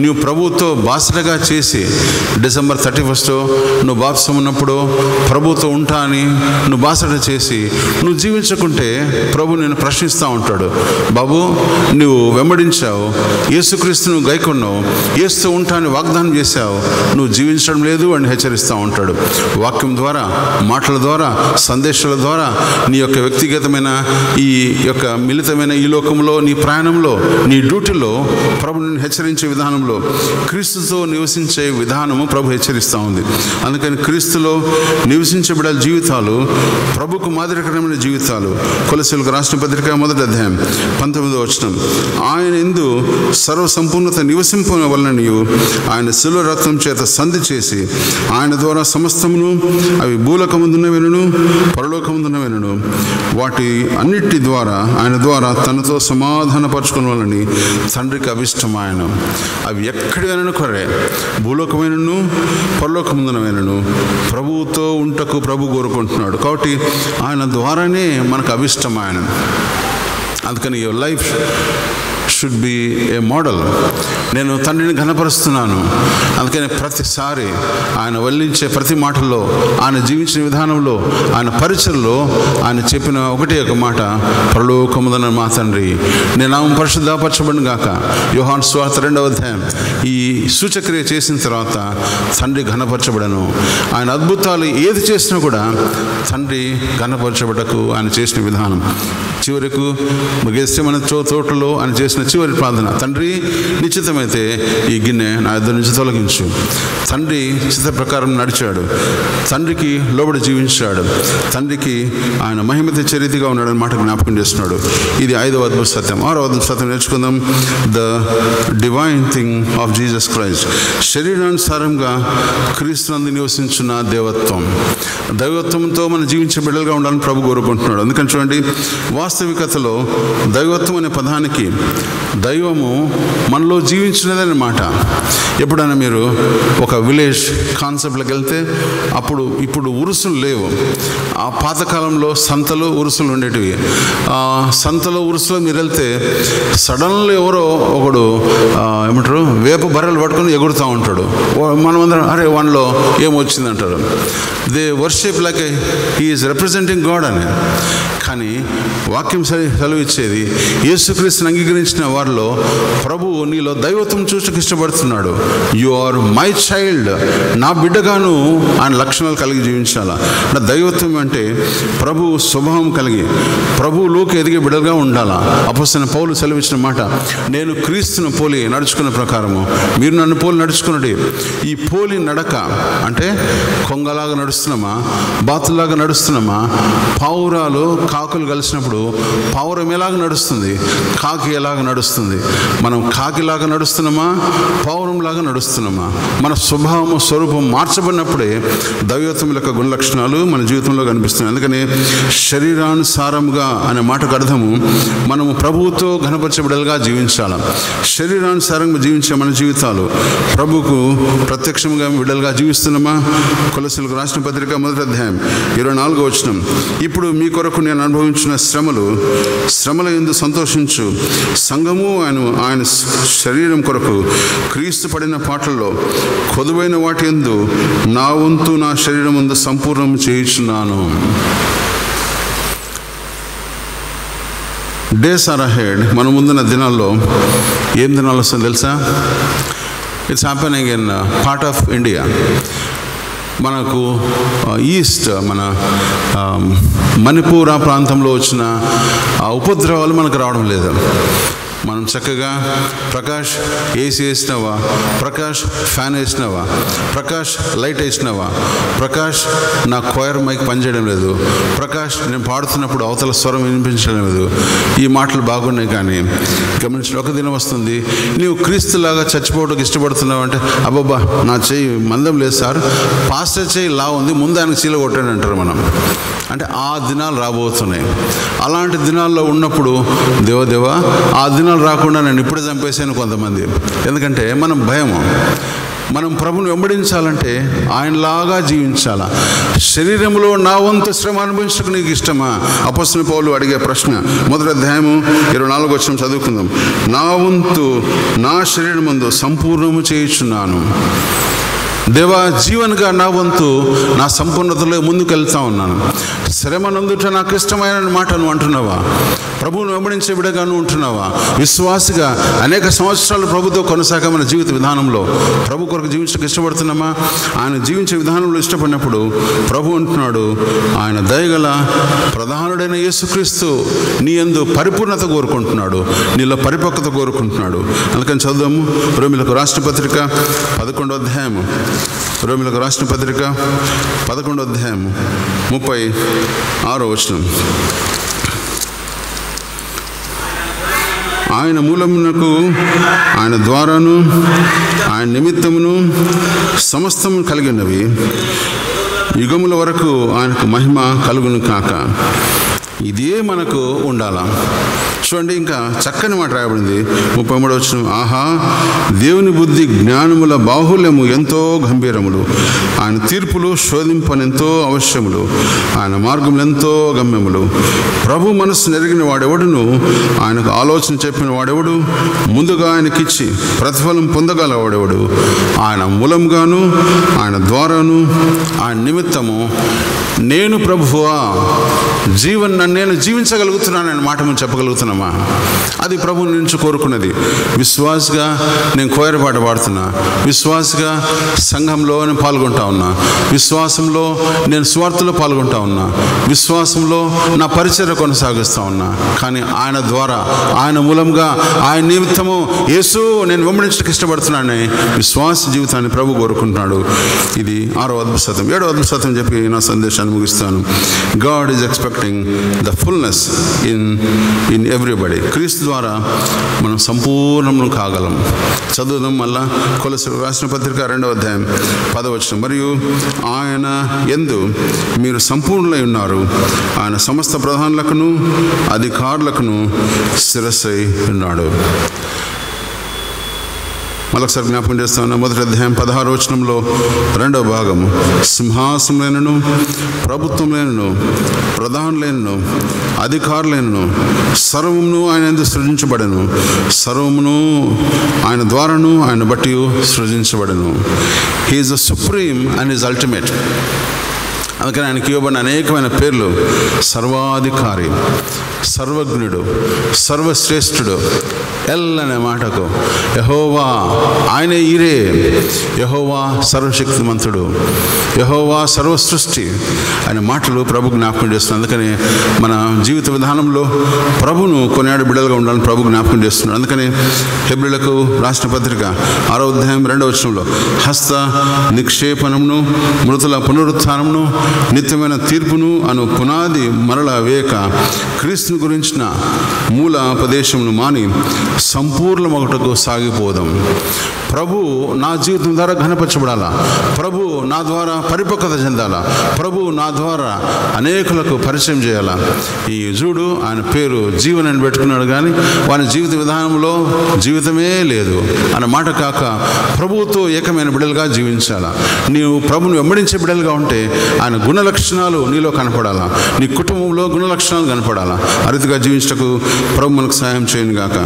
నువ్వు ప్రభువుతో బాసటగా చేసి, డిసెంబర్ 31 నువ్వు బాప్తిసం ఉన్నప్పుడు ప్రభువుతో ఉంటా అని నువ్వు బాసట చేసి నువ్వు జీవించకుంటే ప్రభు నేను ప్రశ్నిస్తూ ఉంటాడు. బాబు, నువ్వు వెంబడించావు, యేసుక్రీస్తు నువ్వు గైకొన్నావు, యేసుతో ఉంటా అని వాగ్దానం చేశావు, నువ్వు జీవించడం లేదు అని హెచ్చరిస్తూ ఉంటాడు. వాక్యం ద్వారా, మాటల ద్వారా, సందేశాల ద్వారా, నీ యొక్క వ్యక్తిగతమైన ఈ యొక్క మిళితమైన ఈ లోకంలో నీ ప్రయాణంలో, నీ డ్యూటీలో ప్రభు నిన్ను హెచ్చరించే విధానంలో, క్రీస్తుతో నివసించే విధానము ప్రభు హెచ్చరిస్తూ ఉంది. అందుకని క్రీస్తులో నివసించే బిడ్డల జీవితాలు ప్రభుకు మాదిరికరమైన జీవితాలు. కొలస్సీయులకు రాసిన పత్రిక 1వ అధ్యాయం 19వ వచనం. ఆయన యందు సర్వ సంపూర్ణత నివసింపన వలననియు ఆయన శిలువ రక్తం చేత సంధి చేసి ఆయన ద్వారా సమస్తమును, అవి భూలోకమందున్నవెనను పరలోకమందున్నవెనను, వాటి అన్నిటి ద్వారా ఆయన ద్వారా తనతో సమాధానపరచుకుని తండ్రికి అభిష్టమాయన. అవి ఎక్కడివైనా కొరే, భూలోకమైనను పరలోకమందునమైనను ప్రభువుతో ఉంటకు ప్రభు కోరుకుంటున్నాడు. కాబట్టి ఆయన ద్వారానే మనకు అభిష్టమాయన. అందుకని your life should be A model. నేను తండ్రిని ఘనపరుస్తున్నాను, అందుకని ప్రతిసారి ఆయన వల్లించే ప్రతి మాటల్లో, ఆయన జీవించిన విధానంలో, ఆయన పరిచయలో ఆయన చెప్పిన ఒకటే ఒక మాట, పరలోకమందున్న మా తండ్రి నీ నామం పరిశుద్ధపరచబడును గాక. యోహాను సువార్త 2వ అధ్యాయం. ఈ సూచక్రియ చేసిన తర్వాత తండ్రి ఘనపరచబడను. ఆయన అద్భుతాలు ఏది చేసినా కూడా తండ్రి ఘనపరచబడకు ఆయన చేసిన విధానం. చివరకు గెత్సేమనే తోటలో ఆయన చేసిన చివరి ప్రార్థన, తండ్రి నిశ్చితమైతే ఈ గిన్నె నా ఇద్దరి నుంచి తొలగించు. తండ్రి చిత్త ప్రకారం నడిచాడు, తండ్రికి లోబడి జీవించాడు, తండ్రికి ఆయన మహిమ తెచ్చే రీతిగా ఉన్నాడని మాట జ్ఞాపకం చేస్తున్నాడు. ఇది 5వ అద్భుత సత్యం. 6వ అద్భుత సత్యం నేర్చుకుందాం. The divine thing of Jesus Christ. శరీరానుసారంగా క్రీస్తునందు నివసించిన దేవత్వం. దైవత్వంతో మనం జీవించే బిడ్డలుగా ఉండాలని ప్రభు కోరుకుంటున్నాడు. అందుకని చూడండి, వాస్తవికతలో దైవత్వం అనే పదానికి దైవము మనలో జీవించినదనే మాట. ఎప్పుడైనా మీరు ఒక విలేజ్ కాన్సెప్ట్లోకి వెళ్తే ఇప్పుడు ఉరుసులు లేవు. ఆ పాతకాలంలో సంతలో ఉరుసులు ఉండేటివి. సంతలో ఉరుసులో మీరు వెళ్తే సడన్లో ఎవరో ఒకడు ఏమంటారు వేప బర్రెలు పట్టుకొని ఎగురుతూ ఉంటాడు. మనమందరం అరే వానిలో ఏమొచ్చిందంటారు. They worship like he is representing God అని. కానీ వాక్యం సెలవు ఇచ్చేది, యేసుక్రీస్తుని అంగీకరించిన వారిలో ప్రభువు నీలో దైవత్వం చూడడానికి ఇష్టపడుతున్నాడు. యు ఆర్ మై చైల్డ్, నా బిడ్డగాను ఆయన లక్షణాలు కలిగి జీవించాలా. నా దైవత్వం అంటే ప్రభు స్వభావం కలిగి ప్రభువులోకి ఎదిగే బిడ్డగా ఉండాలా. అపొస్తలుడైన పౌలు సెలవిచ్చిన మాట, నేను క్రీస్తును పోలి నడుచుకున్న ప్రకారము మీరు నన్ను పోలి నడుచుకున్నది. ఈ పోలి నడక అంటే కొంగలాగా నడుస్తున్నామా, బాతులాగా నడుస్తున్నామా? పావురాలు కాకులు కలిసినప్పుడు పావురం ఎలాగ నడుస్తుంది, కాకి ఎలాగ నడుస్తుంది? మనం కాకిలాగా నడుస్తున్నామా, పౌరంలాగా నడుస్తున్నామా? మన స్వభావము స్వరూపం మార్చబడినప్పుడే దైవత్వం యొక్క గుణలక్షణాలు మన జీవితంలో కనిపిస్తున్నాయి. అందుకని శరీరానుసారముగా అనే మాటకు అర్థము మనము ప్రభువుతో ఘనపరచబడలుగా జీవించాలి. శరీరానుసారంగా జీవించే మన జీవితాలు ప్రభువుకు ప్రత్యక్షంగా విడలుగా జీవిస్తున్నామా? కొలస్సీయులకు రాసిన పత్రిక 1వ అధ్యాయం 24వ వచనం, ఇప్పుడు మీ కొరకు నేను అనుభవించిన శ్రమల యందు సంతోషించు సంఘము ఆయన శరీరం కొరకు క్రీస్తు పడిన పాటల్లో కొదువైన వాటి యందు నా వంతు నా శరీరం ముందు సంపూర్ణం చేయుచున్నాను. Days are ahead. మన ముందున్న దినాల్లో ఏం దినాలు వస్తుందో తెలుసా? It's happening in part of India. మనకు ఈస్ట్, మన మణిపూర్ ఆ ప్రాంతంలో వచ్చిన ఉపద్రవాలు మనకు రావడం లేదు. మనం చక్కగా ప్రకాష్ ఏసీ వేసినావా, ప్రకాష్ ఫ్యాన్ వేసినావా, ప్రకాష్ లైట్ వేసినావా, ప్రకాష్ నా క్వైర్ మైక్ పనిచేయడం లేదు, ప్రకాష్ నేను పాడుతున్నప్పుడు అవతల స్వరం వినిపించడం లేదు. ఈ మాటలు బాగున్నాయి, కానీ గమనించిన ఒక దినం వస్తుంది నీవు క్రీస్తులాగా చచ్చిపోవడానికి ఇష్టపడుతున్నావు అంటే, అబ్బబ్బా నా చెయ్యి మందం లేదు సార్, పాస్టర్ చెయ్యి లా ఉంది, ముందు ఆయనకు చీల కొట్టాడు అంటారు మనం. అంటే ఆ దినాలు రాబోతున్నాయి. అలాంటి దినాల్లో ఉన్నప్పుడు దేవదేవా ఆ దినాలు రాకుండా నేను ఇప్పుడే చంపేసాను కొంతమంది. ఎందుకంటే మనం భయము. మనం ప్రభుని వెంబడించాలంటే ఆయనలాగా జీవించాలా. శరీరంలో నా వంతు శ్రమ అనుభవించడానికి నీకు ఇష్టమా? అపొస్తలుడైన పౌలు అడిగే ప్రశ్న 1వ అధ్యాయము 24వ వచనం చదువుకుందాం. నా వంతు నా శరీరం ముందు సంపూర్ణము చేయుచున్నాను. దేవా, జీవన్గా నా వంతు నా సంపూర్ణతలో ముందుకు వెళ్తా ఉన్నాను. శ్రమనందుట నాకు ఇష్టమైన మాట నువ్వు అంటున్నావా? ప్రభువును వెంబడించే బిడ్డగా నువ్వు ఉంటున్నావా? విశ్వాసిగా అనేక సంవత్సరాలు ప్రభుతో కొనసాగ మన జీవిత విధానంలో ప్రభు కొరకు జీవించడానికి ఇష్టపడుతున్నామా? ఆయన జీవించే విధానంలో ఇష్టపడినప్పుడు ప్రభు అంటున్నాడు, ఆయన దయగల ప్రధానుడైన యేసుక్రీస్తు నీ యందు పరిపూర్ణత కోరుకుంటున్నాడు, నీలో పరిపక్వత కోరుకుంటున్నాడు. అందుకని చదువుదాము రోమీయులకు రాసిన పత్రిక 11వ అధ్యాయము. రోమీయులకు రాసిన పత్రిక 11వ అధ్యాయము 36వ వచనం. ఆయన మూలమునకు, ఆయన ద్వారాను, ఆయన నిమిత్తమును సమస్తము కలిగినవి యుగముల వరకు ఆయనకు మహిమ కలుగును కాక. ఇదే మనకు ఉండాలా. చూడండి, ఇంకా చక్కని మాట రాయబడింది 33వ వచనం. ఆహా, దేవుని బుద్ధి జ్ఞానముల బాహుల్యము ఎంతో గంభీరములు, ఆయన తీర్పులు శోధింపనెంతో అవశ్యములు, ఆయన మార్గములు ఎంతో గమ్యములు. ప్రభు మనస్సు నెరిగిన వాడెవడును, ఆయనకు ఆలోచన చెప్పిన వాడెవడు, ముందుగా ఆయనకిచ్చి ప్రతిఫలం పొందగల వాడెవడు? ఆయన మూలంగాను, ఆయన ద్వారాను, ఆయన నిమిత్తము నేను ప్రభువా నేను జీవించగలుగుతున్నానని మాట మనం చెప్పగలుగుతున్నామా? అది ప్రభు నుంచి కోరుకున్నది. విశ్వాసగా నేను కోయర పాట పాడుతున్నా, విశ్వాసగా సంఘంలో నేను పాల్గొంటా ఉన్నా, విశ్వాసంలో నేను స్వార్థలో పాల్గొంటా ఉన్నా, విశ్వాసంలో నా పరిచర్య కొనసాగిస్తూ ఉన్నా. కానీ ఆయన ద్వారా, ఆయన మూలంగా, ఆయన నిమిత్తము యేసు నేను వెంబడించడానికి ఇష్టపడుతున్నానని విశ్వాస జీవితాన్ని ప్రభు కోరుకుంటున్నాడు. ఇది 6వ అద్భుత సత్యం. 7వ అద్భుత సత్యం చెప్పి నా సందేశాన్ని ముగిస్తాను. God is expecting the fullness in everybody. క్రీస్తు ద్వారా మనం సంపూర్ణం కాగలం. చదువుదాం మళ్ళా కొలస్సీయులకు రాసిన పత్రిక 2వ అధ్యాయం 10వ వచనం. మరియు ఆయన యందు మీరు సంపూర్ణులై ఉన్నారు, ఆయన సమస్త ప్రధానులకును అధికారులకును శిరస్సై ఉన్నాడు. మరొకసారి జ్ఞాపకం చేస్తాను. 1వ అధ్యాయం 16వ వచనంలో 2వ భాగము. సింహాసనములైనను, ప్రభుత్వములైనను, ప్రధానులైనను, అధికారులైనను సర్వమును ఆయన యందు సృజించబడెను, సర్వమును ఆయన ద్వారాను ఆయన బట్టి సృజించబడెను. He is the supreme and is ultimate. అందుకని ఆయనకి ఇవ్వబడిన అనేకమైన పేర్లు: సర్వాధికారి, సర్వజ్ఞుడు, సర్వశ్రేష్ఠుడు. ఎల్ అనే మాటకు యెహోవా, ఆయనే ఈరే. యెహోవా సర్వశక్తిమంతుడు, యెహోవా సర్వసృష్టి అనే మాటలు ప్రభు జ్ఞాపకం చేస్తున్నాడు. అందుకని మన జీవిత విధానంలో ప్రభును కొనియాడు బిడ్డలుగా ఉండాలని ప్రభు జ్ఞాపకం చేస్తున్నాడు. అందుకని హెబ్రీయులకు రాసిన పత్రిక 6వ అధ్యాయం 2వ వచనంలో హస్త నిక్షేపణమును, మృతుల పునరుత్థానమును, నిత్యమైన తీర్పును అను పునాది మరల వేక క్రీస్తుని గురించిన మూలోపదేశమును మాని సంపూర్ణ ఒకటకు సాగిపోదాం. ప్రభు నా జీవితం ద్వారా ఘనపరచబడాలా, ప్రభు నా ద్వారా పరిపక్వత చెందాలా, ప్రభు నా ద్వారా అనేకులకు పరిచయం చేయాలా. ఈ యూదుడు ఆయన పేరు జీవన్ అని పెట్టుకున్నాడు, కానీ వాని జీవిత విధానంలో జీవితమే లేదు అన్న మాట కాక ప్రభువుతో ఏకమైన బిడ్డలుగా జీవించాలా. నీవు ప్రభుని వెంబడించే బిడ్డలుగా ఉంటే ఆయన గుణ లక్షణాలు నీలో కనపడాలా, నీ కుటుంబంలో గుణ లక్షణాలు కనపడాలా. ఆ రీతిగా జీవించటకు ప్రభు మనకు సహాయం చేయను గాక.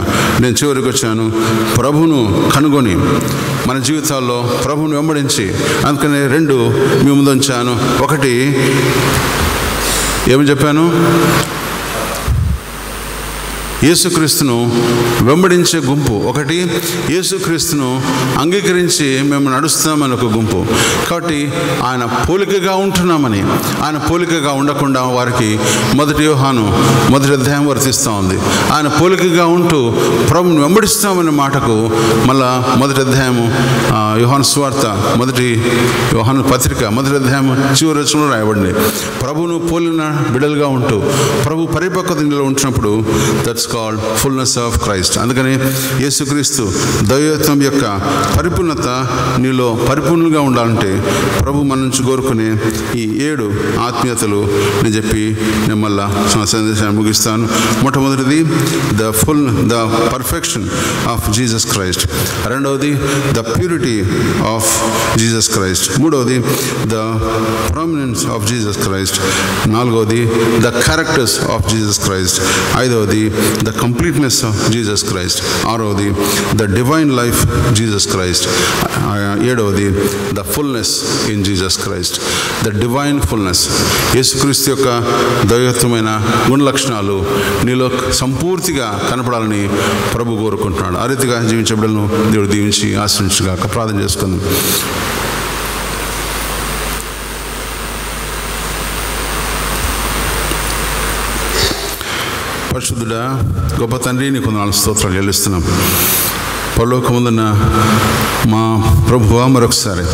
నేను చివరికి వచ్చాను, ప్రభును కనుగొని మన జీవితాల్లో ప్రభుని వెంబడించి, అందుకని 2 మీ ముందు ఉంచాను. ఒకటి ఏమి చెప్పాను? యేసుక్రీస్తును వెంబడించే గుంపు ఒకటి, యేసుక్రీస్తును అంగీకరించి మేము నడుస్తున్నామని ఒక గుంపు. కాబట్టి ఆయన పోలికగా ఉంటున్నామని, ఆయన పోలికగా ఉండకుండా వారికి 1 యోహాను 1వ అధ్యాయం వర్తిస్తూ ఉంది. ఆయన పోలికగా ఉంటూ ప్రభుని వెంబడిస్తామనే మాటకు మళ్ళా 1వ అధ్యాయము యోహాను సువార్త 1 యోహాను పత్రిక 1వ అధ్యాయం చివరి వచనంలో రాయబడింది. ప్రభును పోలిన బిడ్డలుగా ఉంటూ ప్రభు పరిపక్వత నీలో ఉంటున్నప్పుడు that's called fullness of Christ. అందుకని యేసుక్రీస్తు దైవత్వం యొక్క పరిపూర్ణత నీలో పరిపూర్ణంగా ఉండాలంటే ప్రభు మన నుంచి కోరుకునే ఈ 7 ఆత్మీయతలు నేను చెప్పి నేను మళ్ళా సందేశాన్ని ముగిస్తాను. మొట్టమొదటిది the perfection of Jesus Christ, రెండవది the purity of Jesus Christ, మూడవది the prominence of Jesus Christ, నాలుగవది the characters of Jesus Christ, ఐదవది the completeness of Jesus Christ, ఆరవది the divine life Jesus Christ, ఏడవది the fullness in Jesus Christ. The divine fullness, యేసుక్రీస్తు యొక్క దైవత్వమైన గుణ లక్షణాలు నీలో సంపూర్తిగా కనపడాలని ప్రభు కోరుకుంటున్నాడు. ఆ రీతిగా జీవించే బిడ్డలను దేవుడు దీవించి ఆశ్రయించుగాక. ప్రార్థన చేసుకుందాం. పరిశుద్ధుడా, గొప్ప తండ్రి, నీకు వందనాలు స్తోత్రాలు చెల్లిస్తున్నాం. పరలోకముందున్న మా ప్రభువా, మరొకసారి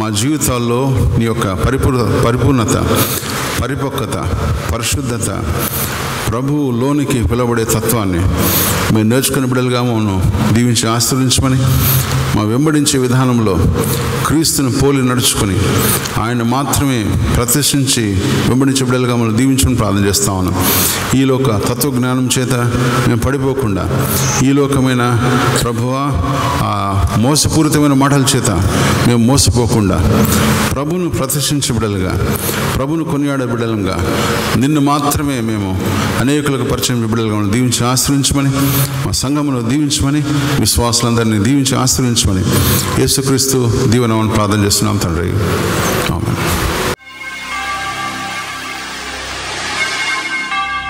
మా జీవితాల్లో నీ యొక్క పరిపూర్ణత, పరిపక్వత, పరిశుద్ధత, ప్రభువులోనికి పిలువబడే తత్వాన్ని మేము నేర్చుకునే బిడ్డలుగా మమ్మల్ని దీవించి ఆశీర్వదించమని, మా వెంబడించే విధానంలో క్రీస్తుని పోలి నడుచుకొని ఆయన మాత్రమే ప్రతిష్ఠించి వెంబడించే బిడ్డలుగా మమ్మల్ని దీవించమని ప్రార్థన చేస్తా ఉన్నాం. ఈ లోక తత్వజ్ఞానం చేత మేము పడిపోకుండా, ఈ లోకమైన ప్రభువా ఆ మోసపూరితమైన మాటల చేత మేము మోసపోకుండా, ప్రభును ప్రతిష్ఠించే బిడ్డలుగా, ప్రభును కొనియాడే బిడ్డలుగా, నిన్ను మాత్రమే మేము అనేకులకు పరిచయం బిడ్డలుగా దీవించి ఆశ్రయించమని, మా సంఘమును దీవించమని, విశ్వాసులందరినీ దీవించి ఆశ్రయించమని యేసుక్రీస్తు దీవెనమని ప్రార్థన చేస్తున్నాం తండ్రి. ఆమేన్.